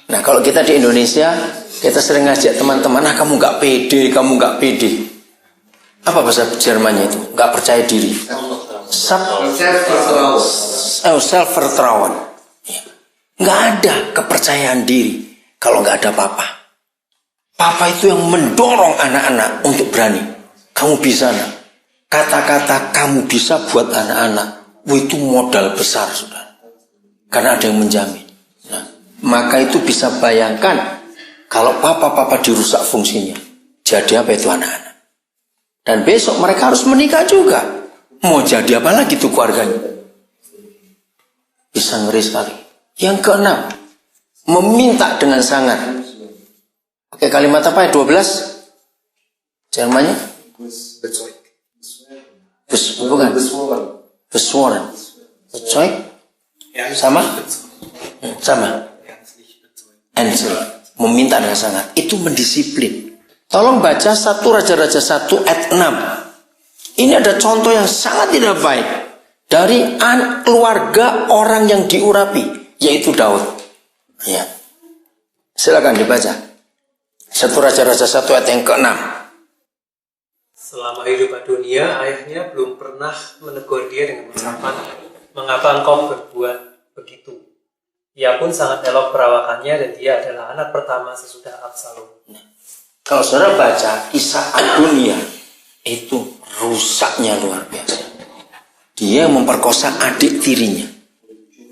Nah kalau kita di Indonesia, kita sering ngajak teman-teman, kamu nggak pede. Apa bahasa Jermannya itu? Nggak percaya diri. Self-vertrauen. Nggak ada kepercayaan diri kalau nggak ada papa. Papa itu yang mendorong anak-anak untuk berani. Kamu bisa, nak. Kata-kata kamu bisa buat anak-anak, itu modal besar, sudah. Karena ada yang menjamin. Nah, maka itu bisa bayangkan kalau papa-papa dirusak fungsinya, jadi apa itu anak-anak. Dan besok mereka harus menikah juga. Mau jadi apa lagi tuh keluarganya? Bisa ngeri sekali. Yang keenam, meminta dengan sangat. Oke, kalimat apa ya? 12? Jermannya? Bukan. Beschworen. Bezeug? Sama? Ensel. Meminta dengan sangat. Itu mendisiplin. Tolong baca 1 Raja-Raja 1 ayat 6. Ini ada contoh yang sangat tidak baik. Dari keluarga orang yang diurapi, yaitu Daud. Ya. Silakan dibaca. 1 Raja-Raja 1 ayat yang ke-6. Selama hidup Adonia, ayahnya belum pernah menegur dia dengan ucapan, "Mengapa engkau berbuat begitu?" Ia pun sangat elok perawakannya dan dia adalah anak pertama sesudah Absalom. Kalau saudara baca kisah Adonia, itu rusaknya luar biasa. Dia memperkosa adik tirinya.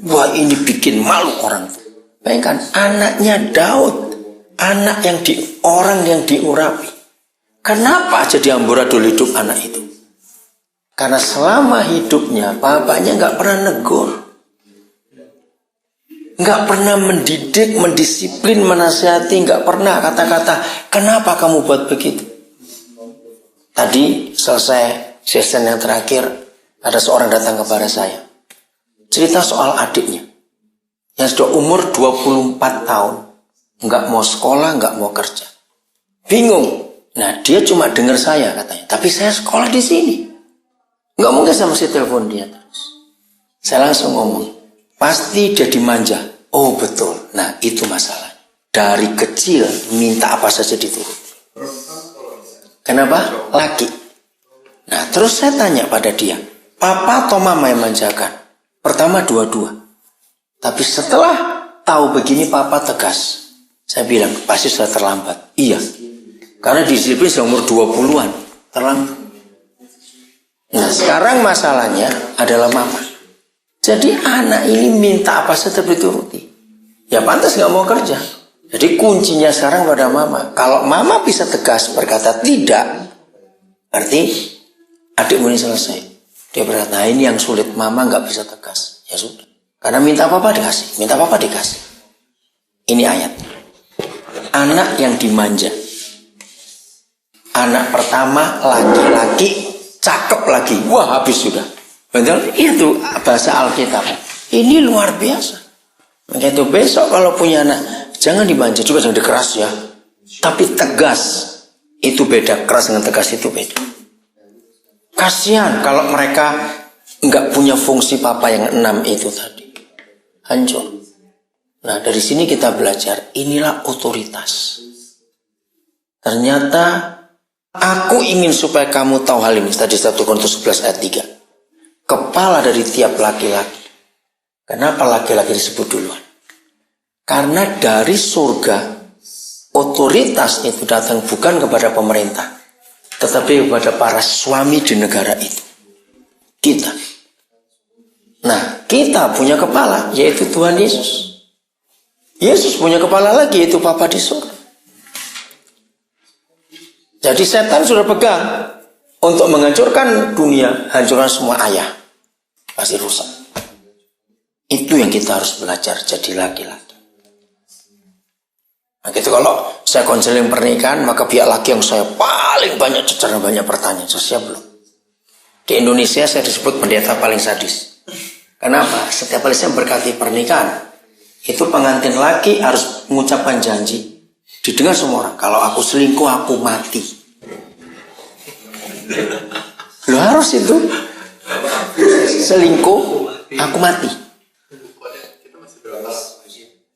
Wah, ini bikin malu orang. Bayangkan anaknya Daud, anak orang yang diurapi. Kenapa jadi amburadul hidup anak itu? Karena selama hidupnya bapaknya nggak pernah negur, nggak pernah mendidik, mendisiplin, menasihati, nggak pernah kata-kata, kenapa kamu buat begitu? Tadi selesai sesi yang terakhir, ada seorang datang kepada saya, cerita soal adiknya yang sudah umur 24 tahun, nggak mau sekolah, nggak mau kerja, bingung. Nah, dia cuma dengar saya katanya, tapi saya sekolah di sini. Nggak mungkin saya mesti telepon dia terus. Saya langsung ngomong, pasti dia dimanja. Oh betul, nah itu masalah. Dari kecil minta apa saja dituruti. Kenapa? Laki. Nah, terus saya tanya pada dia, papa atau mama yang manjakan? Pertama dua-dua. Tapi setelah tahu begini papa tegas. Saya bilang, pasti sudah terlambat. Iya. Karena disiplin sudah umur 20-an. Terlambat. Nah, sekarang masalahnya adalah mama. Jadi anak ini minta apa saja dituruti. Ya pantas nggak mau kerja. Jadi kuncinya sekarang pada mama. Kalau mama bisa tegas berkata tidak, berarti adikmu ini selesai. Dia berkata, nah ini yang sulit, mama nggak bisa tegas. Ya sudah. Karena minta apa-apa dikasih. Minta apa-apa dikasih. Ini ayat. Anak yang dimanja. Anak pertama laki-laki, cakep lagi. Wah, habis sudah. Betul? Itu bahasa Alkitab. Ini luar biasa. Maka itu besok kalau punya anak, jangan dimanja juga, jangan dikeras ya. Tapi tegas. Itu beda. Keras dengan tegas itu beda. Kasihan kalau mereka nggak punya fungsi papa yang 6 itu tadi. Hancur. Nah, dari sini kita belajar. Inilah otoritas. Ternyata Aku ingin supaya kamu tahu hal ini. Tadi 1 Korintus 11 ayat 3. Kepala dari tiap laki-laki. Kenapa laki-laki disebut duluan? Karena dari surga, otoritas itu datang bukan kepada pemerintah, tetapi kepada para suami di negara itu. Kita. Nah, kita punya kepala, yaitu Tuhan Yesus. Yesus punya kepala lagi, yaitu Bapa di surga. Jadi setan sudah pegang untuk menghancurkan dunia, hancurkan semua ayah. Pasti rusak. Itu yang kita harus belajar jadi laki-laki. Nah gitu, kalau saya konseling pernikahan, maka pihak laki yang saya paling banyak cecer dan banyak pertanyaan. Saya siap belum? Di Indonesia saya disebut pendeta paling sadis. Kenapa? Setiap kali saya berkati pernikahan, itu pengantin laki harus mengucapkan janji. Didengar semua orang, kalau aku selingkuh aku mati. Lo harus itu. Selingkuh aku mati.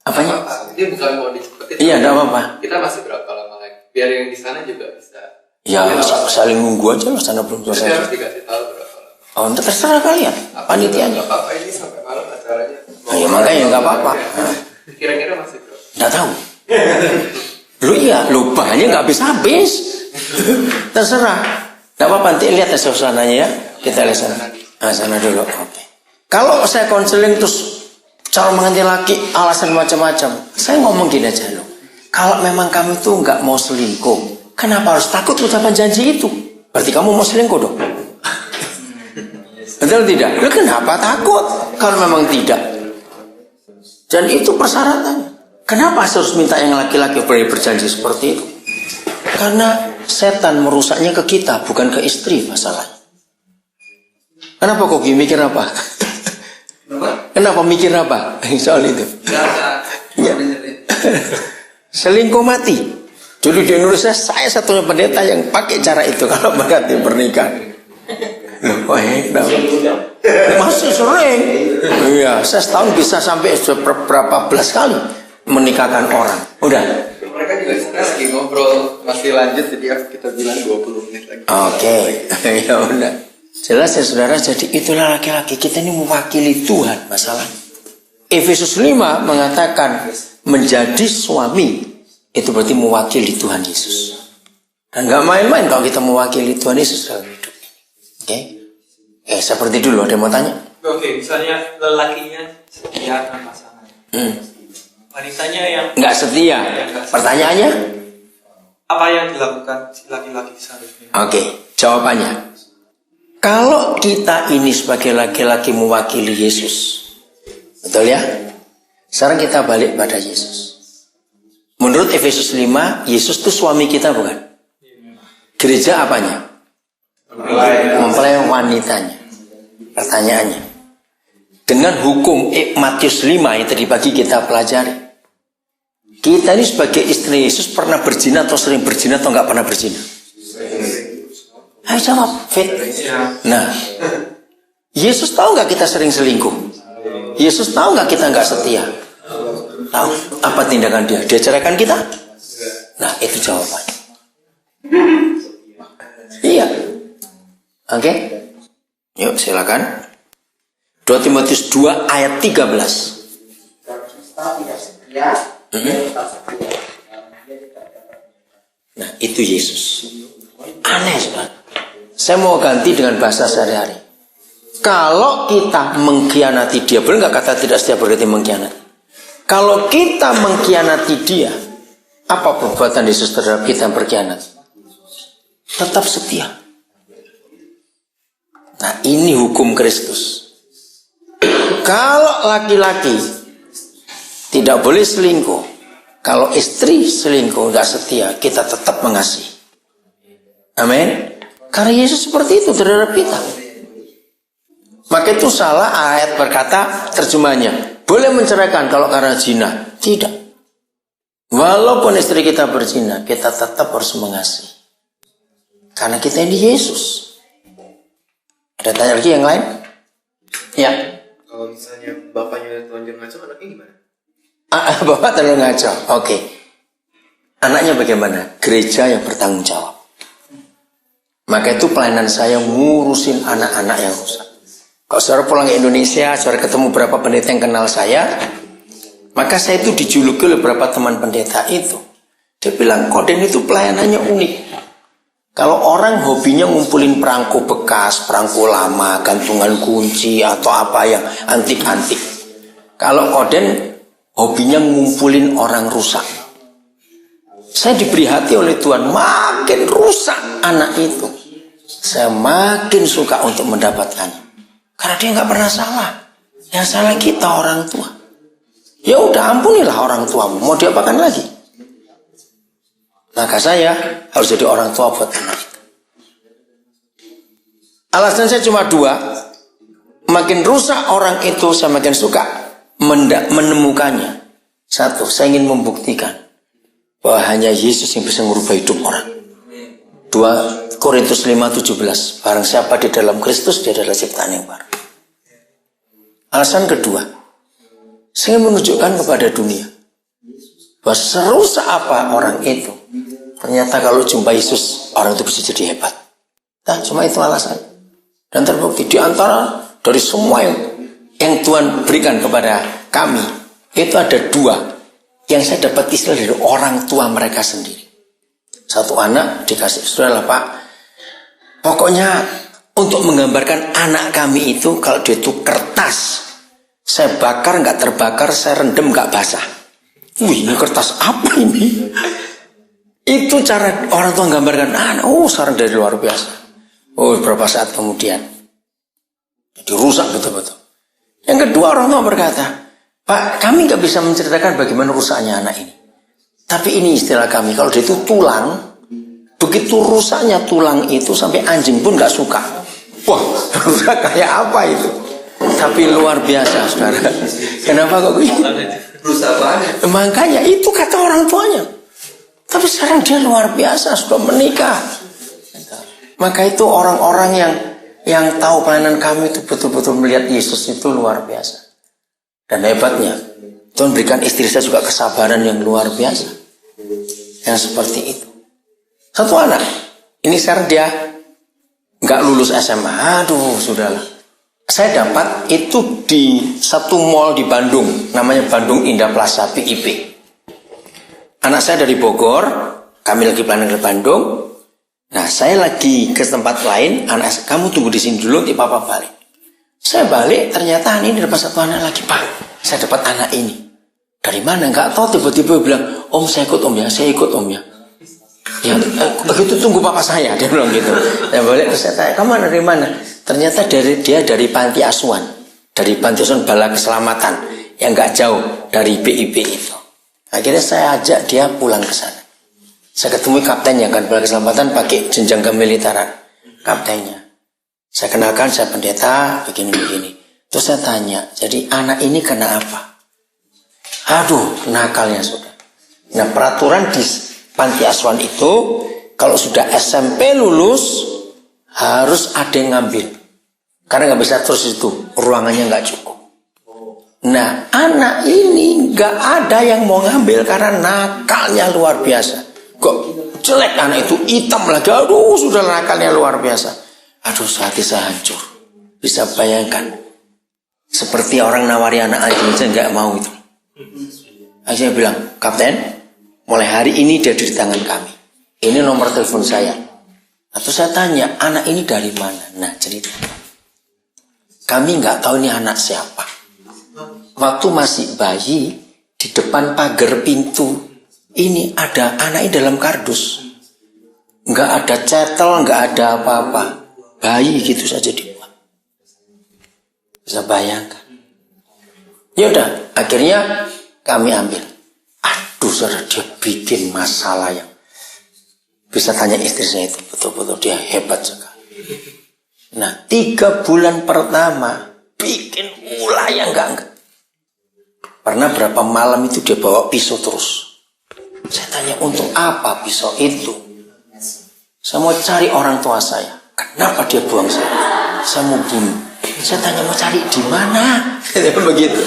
Apanya? Ini bukan mau dicepetin. Iya, enggak apa-apa. Kita masih berapa lama lagi? Biar yang di sana juga bisa. Ya, saling nunggu aja lah, sana belum Tapi selesai. harus dikasih tahu berapa lama. Oh, terserah kalian, panitianya. Apa ini sampai malam acaranya? Nah, ya makanya nggak apa-apa. Kira-kira masih berapa? Nggak tahu. Lu iya, lupanya nggak habis-habis. Terserah. Nggak apa-apa, nanti lihat suasananya ya. Kita lihat sana. Nah, sana dulu. Oke. Kalau saya konseling terus calon mengantin laki alasan macam-macam, saya ngomong gini aja loh. Kalau memang kamu tuh nggak mau selingkuh, kenapa harus takut ucapan janji itu? Berarti kamu mau selingkuh dong. Betul tidak? Lu kenapa takut kalau memang tidak? Dan itu persyaratannya. Kenapa harus minta yang laki-laki berjanji seperti itu? Karena setan merusaknya ke kita, bukan ke istri masalahnya. Kenapa kok mikir apa? Kenapa mikir apa? Soal itu. Ya. Selingkuh mati. Dulu di Indonesia saya satunya pendeta yang pakai cara itu kalau berarti pernikahan. Masih sering. Iya, saya setahun bisa sampai berapa belas kali menikahkan orang. Udah. Mereka juga sebenarnya lagi ngobrol masih lanjut, jadi kita bilang 20 menit lagi. Oke. Ya udah. Jelas ya saudara, jadi itulah laki-laki. Kita ini mewakili Tuhan masalah. Efesus 5 mengatakan menjadi suami itu berarti mewakili Tuhan Yesus. Dan gak main-main kalau kita mewakili Tuhan Yesus dalam hidup ini. Oke? Seperti dulu, ada yang mau tanya? Oke, misalnya lelakinya setia dengan pasangan. Wanitanya yang Nggak setia. Pertanyaannya? apa yang dilakukan si laki-laki seharusnya? Oke, jawabannya. Kalau kita ini sebagai laki-laki mewakili Yesus, betul ya? Sekarang kita balik pada Yesus. Menurut Efesus 5, Yesus itu suami kita bukan? Gereja apanya? Mempelai wanitanya. Pertanyaannya, dengan hukum Matius 5 yang tadi pagi kita pelajari, kita ini sebagai istri Yesus pernah berzina atau sering berzina atau nggak pernah berzina? Ayo jawab, Fit. Nah, Yesus tahu nggak kita sering selingkuh? Yesus tahu nggak kita nggak setia? Tahu. Apa tindakan dia? Dia ceraikan kita? Nah, itu jawabannya. Iya. Oke. Yuk, silakan. 2 Timotius 2 ayat 13. Nah, itu Yesus. Aneh sekali. Saya mau ganti dengan bahasa sehari-hari. Kalau kita mengkhianati dia, boleh nggak kata tidak setia berarti mengkhianati? Kalau kita mengkhianati dia, apa perbuatan Yesus terhadap kita yang berkhianat? Tetap setia. Nah, ini hukum Kristus. Kalau laki-laki tidak boleh selingkuh, kalau istri selingkuh nggak setia, kita tetap mengasihi. Amin. Karena Yesus seperti itu terhadap kita. Maka itu salah ayat berkata terjemahnya, boleh menceraikan kalau karena zina. Tidak. Walaupun istri kita berzina, kita tetap harus mengasihi. Karena kita ini Yesus. Ada tanya lagi yang lain? Ya. Kalau misalnya bapaknya telanjang ngaco, anaknya gimana? Bapak terlalu ngaco. Oke. Anaknya bagaimana? Gereja yang bertanggung jawab. Maka itu pelayanan saya ngurusin anak-anak yang rusak. Kalau saudara pulang ke Indonesia, saudara ketemu berapa pendeta yang kenal saya, maka saya itu dijuluki oleh beberapa teman pendeta itu. Dia bilang, Koden itu pelayanannya unik. Kalau orang hobinya ngumpulin perangko bekas, perangko lama, gantungan kunci, atau apa yang antik-antik. Kalau Koden hobinya ngumpulin orang rusak. Saya diberi hati oleh Tuhan, makin rusak anak itu, saya makin suka untuk mendapatkannya. Karena dia nggak pernah salah. Yang salah kita orang tua. Ya udah, ampunilah orang tuamu, mau diapakan lagi? Maka saya harus jadi orang tua buat anak itu. Alasan saya cuma dua. Makin rusak orang itu, saya makin suka menemukannya. Satu, saya ingin membuktikan bahwa hanya Yesus yang bisa merubah hidup orang. 2 Korintus 5:17, barang siapa di dalam Kristus, dia adalah ciptaan yang baru. Alasan kedua, saya ingin menunjukkan kepada dunia bahwa serusak apa orang itu, ternyata kalau jumpa Yesus, orang itu bisa jadi hebat. Nah, cuma itu alasan. Dan terbukti di antara dari semua yang Tuhan berikan kepada kami, itu ada dua yang saya dapat istilah dari orang tua mereka sendiri. Satu anak dikasih, sudahlah Pak, pokoknya untuk menggambarkan anak kami itu, kalau dia itu kertas, saya bakar nggak terbakar, saya rendam nggak basah. Wih, ini kertas apa ini? Itu cara orang tua menggambarkan anak. Oh, sekarang dari luar biasa. Oh, beberapa saat kemudian jadi rusak betul-betul. Yang kedua, orang tua berkata, Pak, kami nggak bisa menceritakan bagaimana rusaknya anak ini. Tapi ini istilah kami, kalau dia itu tulang, begitu rusaknya tulang itu sampai anjing pun nggak suka. Wah, rusak kayak apa itu? Tapi luar biasa, saudara. Kenapa kok begini? Rusak banget. Makanya itu kata orang tuanya. Tapi sekarang dia luar biasa, sudah menikah. Maka itu orang-orang yang tahu pelayanan kami itu betul-betul melihat Yesus itu luar biasa. Dan hebatnya, Tuhan berikan istri saya juga kesabaran yang luar biasa. Yang seperti itu. Satu anak, ini sekarang dia nggak lulus SMA. Aduh, sudahlah. Saya dapat itu di satu mall di Bandung, namanya Bandung Indah Plaza PIP. Anak saya dari Bogor, kami lagi pelayanan ke Bandung. Nah, saya lagi ke tempat lain, anak saya, kamu tunggu di sini dulu, nanti papa balik. Saya balik, ternyata ini dapat satu anak lagi, Pak. Saya dapat anak ini. Dari mana? Nggak tahu, tiba-tiba bilang, Om saya ikut Om ya, saya ikut Om ya. Ya, begitu tunggu papa saya, dia bilang gitu. Saya balik, terus saya tanya, kamu dari mana? Ternyata dia dari panti asuhan, dari panti asuhan Bala Keselamatan yang nggak jauh dari BIP itu. Akhirnya saya ajak dia pulang ke sana. Saya ketemu kaptennya kan, Bala Keselamatan pakai jenjang kemiliteran, kaptennya. Saya kenalkan, saya pendeta, begini-begini. Terus saya tanya, jadi anak ini kena apa? Aduh, nakalnya sudah. Nah, peraturan di panti asuhan itu, kalau sudah SMP lulus, harus ada yang ngambil. Karena nggak bisa terus itu, ruangannya nggak cukup. Nah, anak ini nggak ada yang mau ngambil karena nakalnya luar biasa. Kok jelek anak itu, hitam lagi, aduh sudah nakalnya luar biasa. Aduh, hati saya hancur. Bisa bayangkan, seperti orang nawari anak anjing saja nggak mau itu. Akhirnya bilang, Kapten, mulai hari ini dia di tangan kami. Ini nomor telepon saya. Atau saya tanya, anak ini dari mana? Nah, cerita. Kami nggak tahu ini anak siapa. Waktu masih bayi, di depan pagar pintu, ini ada anak ini dalam kardus. Nggak ada cetel, nggak ada apa-apa. Bayi gitu saja dibuat. Bisa bayangkan. Yaudah, akhirnya kami ambil. Aduh, saudara, dia bikin masalah yang bisa tanya istri saya itu, betul-betul dia hebat sekali. Nah, 3 bulan pertama bikin ulah yang enggak. Pernah berapa malam itu dia bawa pisau terus. Saya tanya, untuk apa pisau itu? Saya mau cari orang tua saya. Kenapa dia buang saya? Saya mau bunuh. Saya tanya, mau cari di mana? Begitu.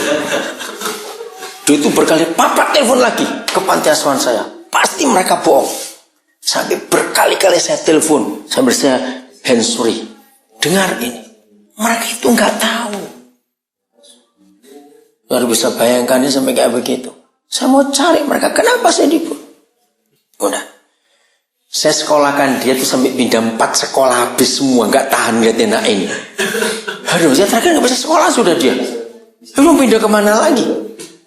Dia itu berkali, papa telepon lagi ke panti asuhan saya. Pasti mereka bohong. Sampai berkali-kali saya telepon, sambil saya hands free. Dengar ini. Mereka itu nggak tahu. Baru bisa bayangkannya sampai kayak begitu. Saya mau cari mereka, kenapa saya dibunuh? Udah. Saya sekolahkan dia tuh sampai pindah 4 sekolah habis semua, nggak tahan lihat enak ini. Aduh, saya terakhir nggak bisa sekolah sudah dia. Belum pindah kemana lagi?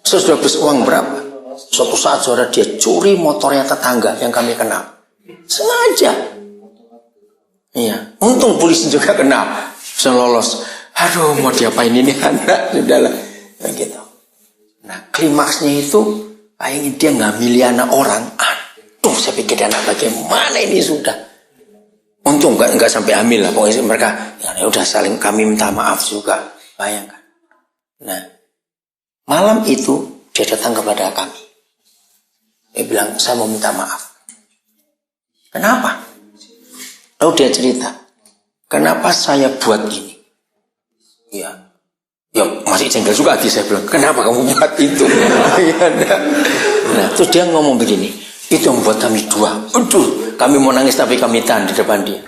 Saya sudah habis uang berapa? Suatu saat saudara dia curi motornya tetangga yang kami kenal. Sengaja. Iya, untung polisi juga kenal. Bisa lolos. Aduh, mau diapain ini anak? Sudahlah. Begitu. Nah, klimaksnya itu bayangin dia ngambil anak orang. Aduh, saya pikir anak bagaimana ini sudah. Untung enggak sampai hamil lah. Pokoknya mereka ya udah saling kami minta maaf juga. Bayangkan. Nah, malam itu dia datang kepada kami. Dia bilang, saya mau minta maaf. Kenapa? Lalu dia cerita, kenapa saya buat ini? Ya masih jengkel juga hati saya bilang, kenapa kamu buat itu? Nah, terus dia ngomong begini, itu yang membuat kami dua. Aduh, kami mau nangis tapi kami tahan di depan dia.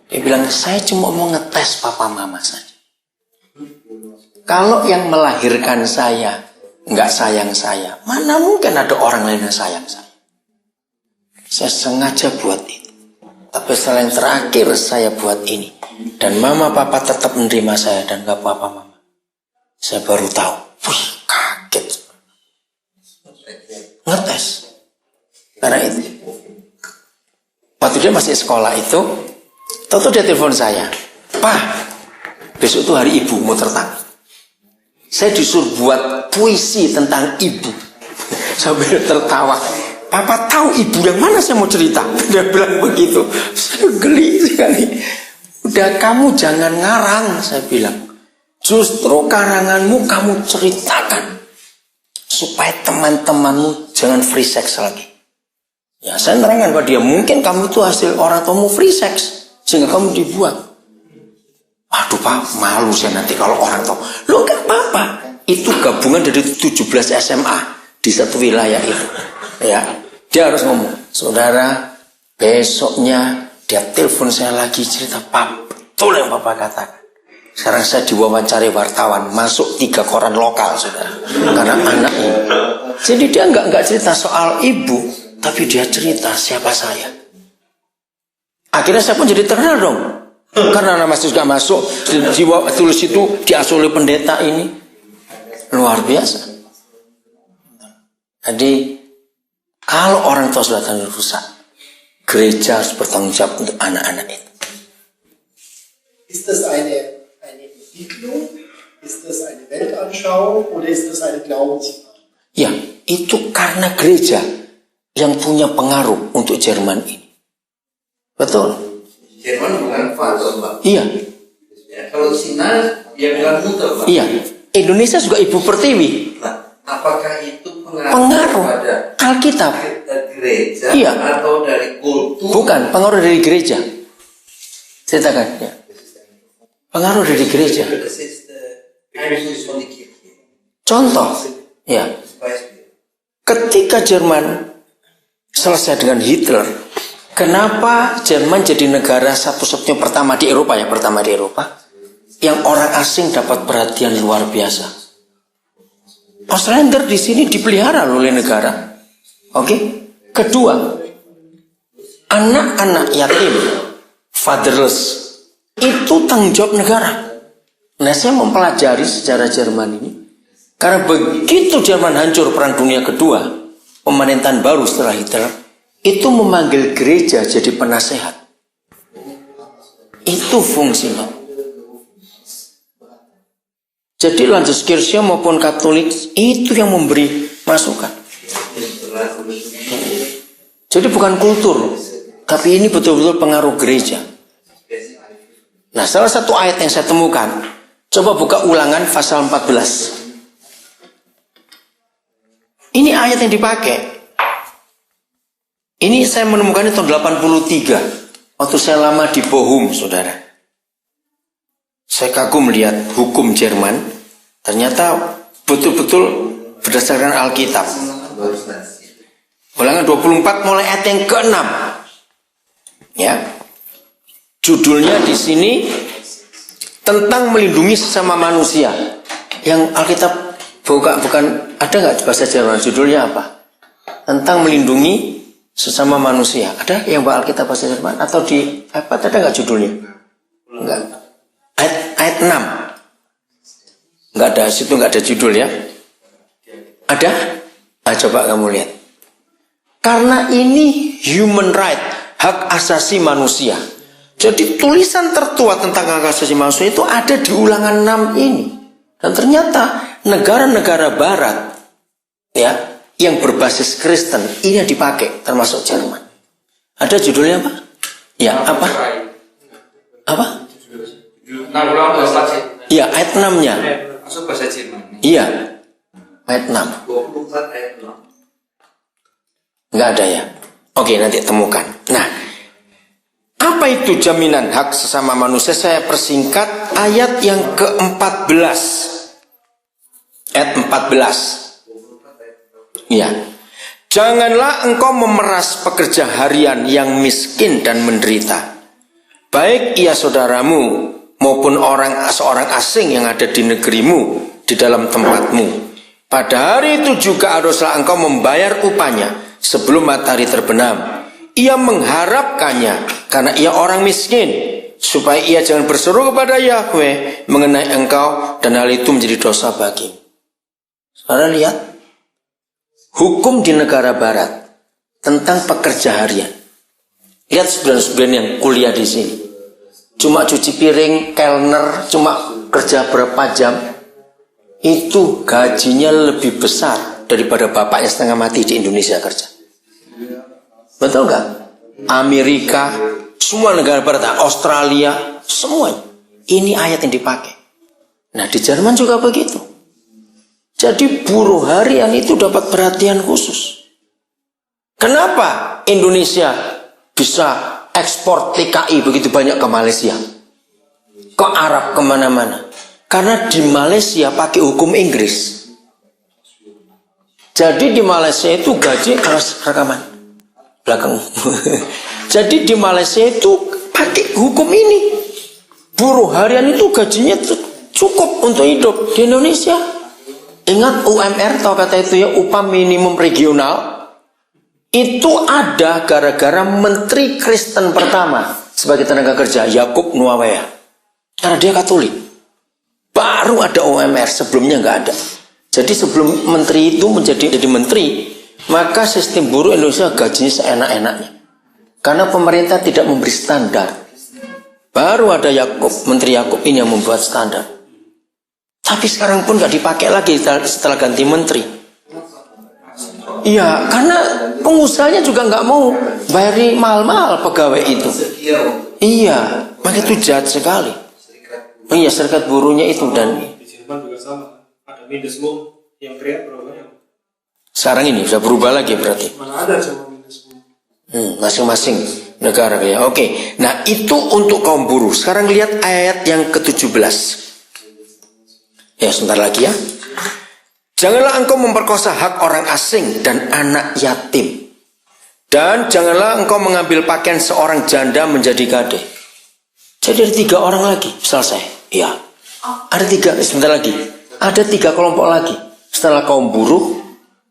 Dia bilang, saya cuma mau ngetes papa mama saja. Kalau yang melahirkan saya nggak sayang saya, mana mungkin ada orang lain yang sayang saya? Saya sengaja buat itu. Tapi setelah yang terakhir saya buat ini, dan mama papa tetap menerima saya dan gak apa-apa mama. Saya baru tahu, wih kaget. Ngetes. Karena itu. Waktu dia masih sekolah itu, tahu dia telepon saya. Pak, besok itu hari ibu mau tertang. Saya disuruh buat puisi tentang ibu. Sambil tertawa. Papa tahu ibu yang mana saya mau cerita. Dia bilang begitu. Saya geli sekali. Udah kamu jangan ngarang, saya bilang. Justru karanganmu kamu ceritakan. Supaya teman-temanmu jangan free sex lagi. Ya saya nerangkan pada dia. Mungkin kamu itu hasil orang tuamu free sex. Sehingga kamu dibuang. Aduh Pak, malu saya nanti kalau orang tahu. Loh gak apa-apa. Itu gabungan dari 17 SMA. Di satu wilayah itu. Ya, dia harus ngomong, saudara, besoknya dia telepon saya lagi cerita, Pak, betul yang Bapak katakan. Sekarang saya diwawancari wartawan, masuk 3 koran lokal, saudara, karena anak ini. Jadi dia nggak cerita soal ibu, tapi dia cerita siapa saya. Akhirnya saya pun jadi terkenal dong, karena nama saya juga masuk, tulis itu diasuh oleh pendeta ini, luar biasa. Jadi kalau orang tua sudah terlalu rusak, gereja harus bertanggung jawab untuk anak-anak itu. Ist das eine Entwicklung? Ist das eine Weltanschauung? Oder ist das eine Glaubensfrage? Ya, itu karena gereja yang punya pengaruh untuk Jerman ini. Betul. Jerman bukan Vater, Pak. Iya. Ya, kalau Cina dia bilang Mutter, Pak. Iya. Indonesia juga Ibu Pertiwi. Nah, apakah itu Pengaruh pada Alkitab? Gereja Iya. atau dari kultur? Bukan, pengaruh dari gereja. Ceritakan. Ya. Pengaruh dari gereja. Contoh, ya. Ketika Jerman selesai dengan Hitler, kenapa Jerman jadi negara satu-satunya pertama di Eropa yang orang asing dapat perhatian luar biasa? Auslander di sini dipelihara oleh negara. Oke. Kedua, anak-anak yatim, fatherless, itu tanggung jawab negara. Nah, saya mempelajari sejarah Jerman ini. Karena begitu Jerman hancur Perang Dunia Kedua, pemerintahan baru setelah Hitler, itu memanggil gereja jadi penasehat. Itu fungsinya. Jadi Landeskirche maupun Katolik itu yang memberi masukan. Jadi bukan kultur, tapi ini betul-betul pengaruh gereja. Nah, salah satu ayat yang saya temukan, coba buka Ulangan pasal 14. Ini ayat yang dipakai. Ini saya menemukannya tahun 83, waktu saya lama di Bochum, saudara. Saya kagum melihat hukum Jerman, ternyata betul-betul berdasarkan Alkitab. Ulangan 24 mulai ayat yang ke-6. Ya. Judulnya di sini tentang melindungi sesama manusia. Yang Alkitab bukan ada nggak bahasa Jerman? Judulnya apa? Tentang melindungi sesama manusia. Ada yang bawa Alkitab bahasa Jerman atau di iPad ada nggak judulnya? Enggak. Ayat 6. Enggak ada, situ enggak ada judul ya. Ada? Coba kamu lihat. Karena ini human right, hak asasi manusia. Jadi tulisan tertua tentang hak asasi manusia itu ada di Ulangan 6 ini. Dan ternyata negara-negara barat ya yang berbasis Kristen ini yang dipakai, termasuk Jerman. Ada judulnya apa? Ya, apa? Apa? Iya, ayat 6-nya. Masuk bahasa Jerman. Iya. Ayat 6. 24 ayat 6. Enggak ada ya? Oke, nanti temukan. Nah, apa itu jaminan hak sesama manusia? Saya persingkat ayat yang ke-14. Ayat 14. Iya. Janganlah engkau memeras pekerja harian yang miskin dan menderita, baik ia saudaramu maupun seorang asing yang ada di negerimu, di dalam tempatmu. Pada hari itu juga haruslah engkau membayar upahnya sebelum matahari terbenam. Ia mengharapkannya karena ia orang miskin, supaya ia jangan berseru kepada Yahweh mengenai engkau, dan hal itu menjadi dosa bagimu. Saudara lihat hukum di negara barat tentang pekerja harian. Lihat saudara-saudara yang kuliah di sini, cuma cuci piring, kelner, cuma kerja berapa jam, itu gajinya lebih besar daripada bapaknya setengah mati di Indonesia kerja. Betul nggak? Amerika, semua negara barat, Australia, semua. Ini ayat yang dipakai. Nah, di Jerman juga begitu. Jadi buruh harian itu dapat perhatian khusus. Kenapa Indonesia bisa ekspor TKI begitu banyak ke Malaysia, ke Arab, kemana-mana? Karena di Malaysia pakai hukum Inggris. Jadi di Malaysia itu gaji rekaman belakang. Jadi di Malaysia itu pakai hukum ini. Buruh harian itu gajinya cukup untuk hidup. Di Indonesia, ingat UMR, tahu kata itu ya, upah minimum regional, itu ada gara-gara Menteri Kristen pertama sebagai tenaga kerja, Yakub Nuawea. Karena dia Katolik. Baru ada UMR, sebelumnya nggak ada. Jadi sebelum menteri itu menjadi menteri, maka sistem buruh Indonesia gajinya seenak-enaknya. Karena pemerintah tidak memberi standar. Baru ada Menteri Yakub ini yang membuat standar. Tapi sekarang pun nggak dipakai lagi setelah ganti menteri. Iya, karena pengusahanya juga nggak mau bayari mahal-mahal pegawai itu. Iya, maka itu jahat sekali. Oh iya, serikat buruhnya itu. Dan di Jerman juga sama, ada Mindestlohn yang teriak berapa ya? Sekarang ini sudah berubah lagi berarti. Mana ada cuma Mindestlohn? Masing-masing negara ya. Oke. Nah, itu untuk kaum buruh. Sekarang lihat ayat yang ke-17. Ya, sebentar lagi ya. Janganlah engkau memperkosa hak orang asing dan anak yatim. Dan janganlah engkau mengambil pakaian seorang janda menjadi gade. Jadi ada 3 orang lagi, selesai. Ya, ada 3, sebentar lagi. Ada 3 kelompok lagi. Setelah kaum buruh,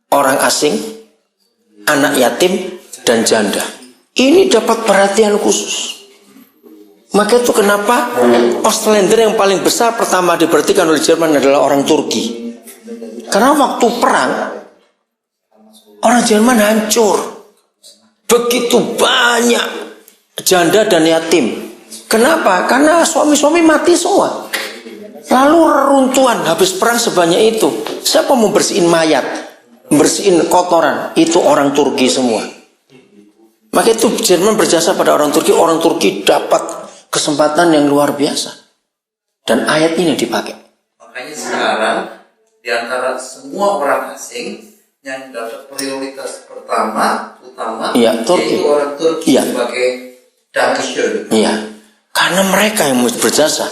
orang asing, anak yatim, dan janda. Ini dapat perhatian khusus. Maka itu kenapa Auslander yang paling besar pertama diperhatikan oleh Jerman adalah orang Turki. Karena waktu perang, orang Jerman hancur. Begitu banyak janda dan yatim. Kenapa? Karena suami-suami mati semua. Lalu reruntuhan habis perang sebanyak itu. Siapa mau bersihin mayat, bersihin kotoran? Itu orang Turki semua. Maka itu Jerman berjasa pada orang Turki. Orang Turki dapat kesempatan yang luar biasa. Dan ayat ini dipakai. Makanya sekarang di antara semua orang asing yang dapat prioritas utama ya, Turki. yaitu orang Turki ya. Sebagai Dankeschön. Iya. Karena mereka yang berjasa.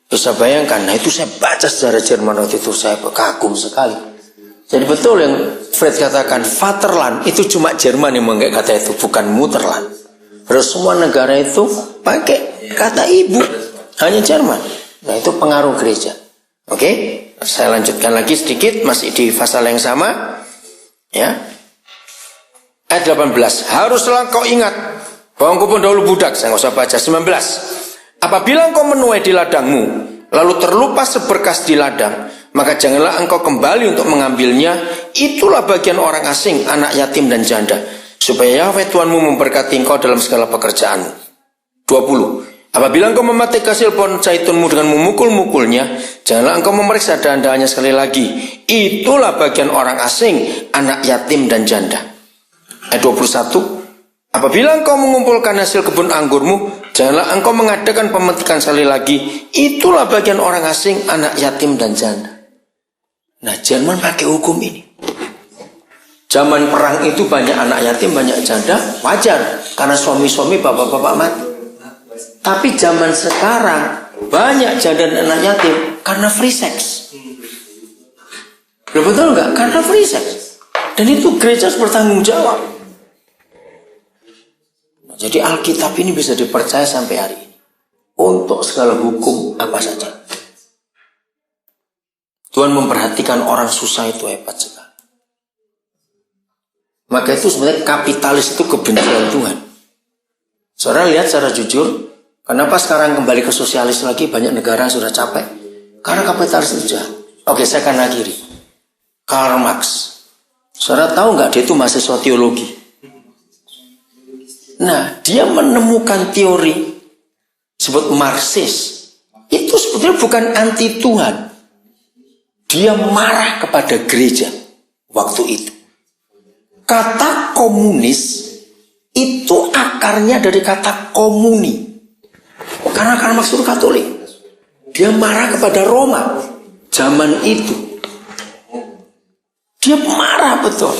Bisa bayangkan, nah itu saya baca sejarah Jerman waktu itu, saya kagum sekali. Jadi betul yang Fred katakan, Vaterland itu cuma Jerman yang memakai kata itu, bukan Mutterland. Terus semua negara itu pakai kata ibu, hanya Jerman. Nah itu pengaruh gereja. Oke, saya lanjutkan lagi sedikit, masih di pasal yang sama. Ya, ayat 18. Haruslah kau ingat bahwa engkau pun dahulu budak. Saya nggak usah baca. 19. Apabila engkau menuai di ladangmu, lalu terlupa seberkas di ladang, maka janganlah engkau kembali untuk mengambilnya. Itulah bagian orang asing, anak yatim dan janda, supaya Yahweh Tuhanmu memberkati engkau dalam segala pekerjaanmu. 20. Apabila engkau mematik hasil pohon zaitunmu dengan memukul-mukulnya, janganlah engkau memeriksa dahan-dahannya sekali lagi. Itulah bagian orang asing, anak yatim dan janda. Ayat 21. Apabila engkau mengumpulkan hasil kebun anggurmu, janganlah engkau mengadakan pemetikan sekali lagi. Itulah bagian orang asing, anak yatim dan janda. Nah, Jerman pakai hukum ini. Zaman perang itu banyak anak yatim, banyak janda, wajar. Karena suami-suami, bapak-bapak mati. Tapi zaman sekarang, banyak janda dan anak yatim karena free sex. Betul nggak? Karena free sex. Dan itu gereja harus bertanggung jawab. Jadi Alkitab ini bisa dipercaya sampai hari ini. Untuk segala hukum apa saja. Tuhan memperhatikan orang susah itu hebat sekali. Maka itu sebenarnya kapitalis itu kebencian Tuhan. Saudara lihat secara jujur, kenapa sekarang kembali ke sosialis lagi, banyak negara yang sudah capek? Karena kapitalis itu jahat. Oke, saya akan akhiri. Karl Marx. Saudara tahu nggak dia itu mahasiswa teologi? Nah, dia menemukan teori disebut Marxis. Itu sebetulnya bukan anti Tuhan. Dia marah kepada gereja waktu itu. Kata komunis itu akarnya dari kata komuni. Karena Karl Marx itu Katolik. Dia marah kepada Roma zaman itu. Dia marah betul.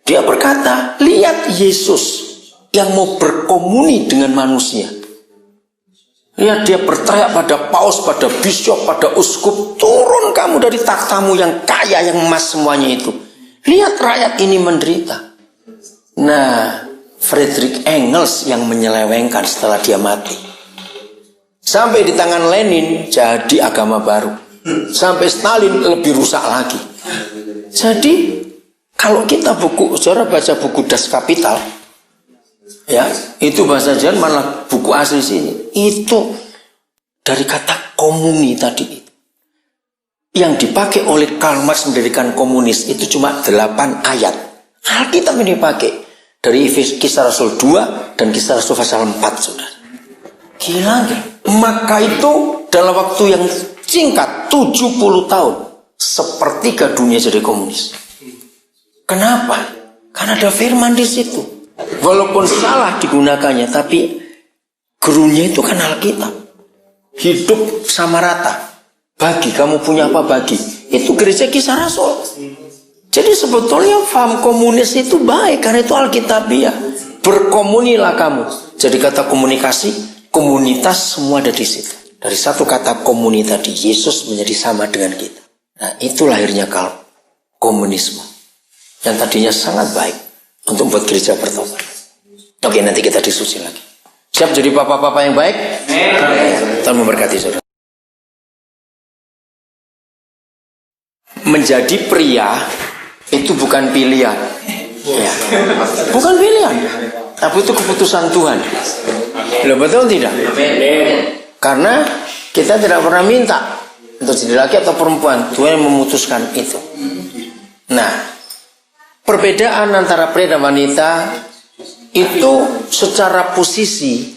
Dia berkata, lihat Yesus yang mau berkomuni dengan manusia. Lihat dia berteriak pada paus, pada bishop, pada uskup, turun kamu dari takhtamu yang kaya, yang emas semuanya itu. Lihat rakyat ini menderita. Nah, Friedrich Engels yang menyelewengkan setelah dia mati. Sampai di tangan Lenin jadi agama baru. Sampai Stalin lebih rusak lagi. Jadi kalau kita saudara baca buku Das Kapital, ya, itu bahasa Jerman lah, buku asli sini. Itu dari kata komuni tadi itu. Yang dipakai oleh Karl Marx mendirikan komunis itu cuma 8 ayat. Alkitab ini dipakai dari Kisah Rasul 2 dan Kisah Rasul pasal 4, saudara. Gila gak? Maka itu dalam waktu yang singkat 70 tahun sepertiga dunia jadi komunis. Kenapa? Karena ada firman di situ. Walaupun salah digunakannya, tapi gurunya itu kan Alkitab. Hidup sama rata. Bagi, kamu punya apa bagi. Itu gereja Kisah Rasul. Jadi sebetulnya paham komunis itu baik, karena itu Alkitabiah. Berkomunilah kamu. Jadi kata komunikasi, komunitas semua ada di situ. Dari satu kata komuni tadi, Yesus menjadi sama dengan kita. Nah, itu lahirnya komunisme. Yang tadinya sangat baik untuk membuat gereja bertobat. Oke, nanti kita diskusi lagi. Siap jadi papa-papa yang baik? Tuhan memberkati saudara. Menjadi pria itu bukan pilihan. Ya. Bukan pilihan. Tapi itu keputusan Tuhan. Loh, betul tidak? Karena kita tidak pernah minta untuk jadi laki atau perempuan. Tuhan yang memutuskan itu. Nah, perbedaan antara pria dan wanita itu secara posisi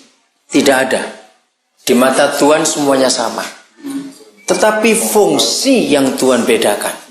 tidak ada. Di mata Tuhan semuanya sama. Tetapi fungsi yang Tuhan bedakan.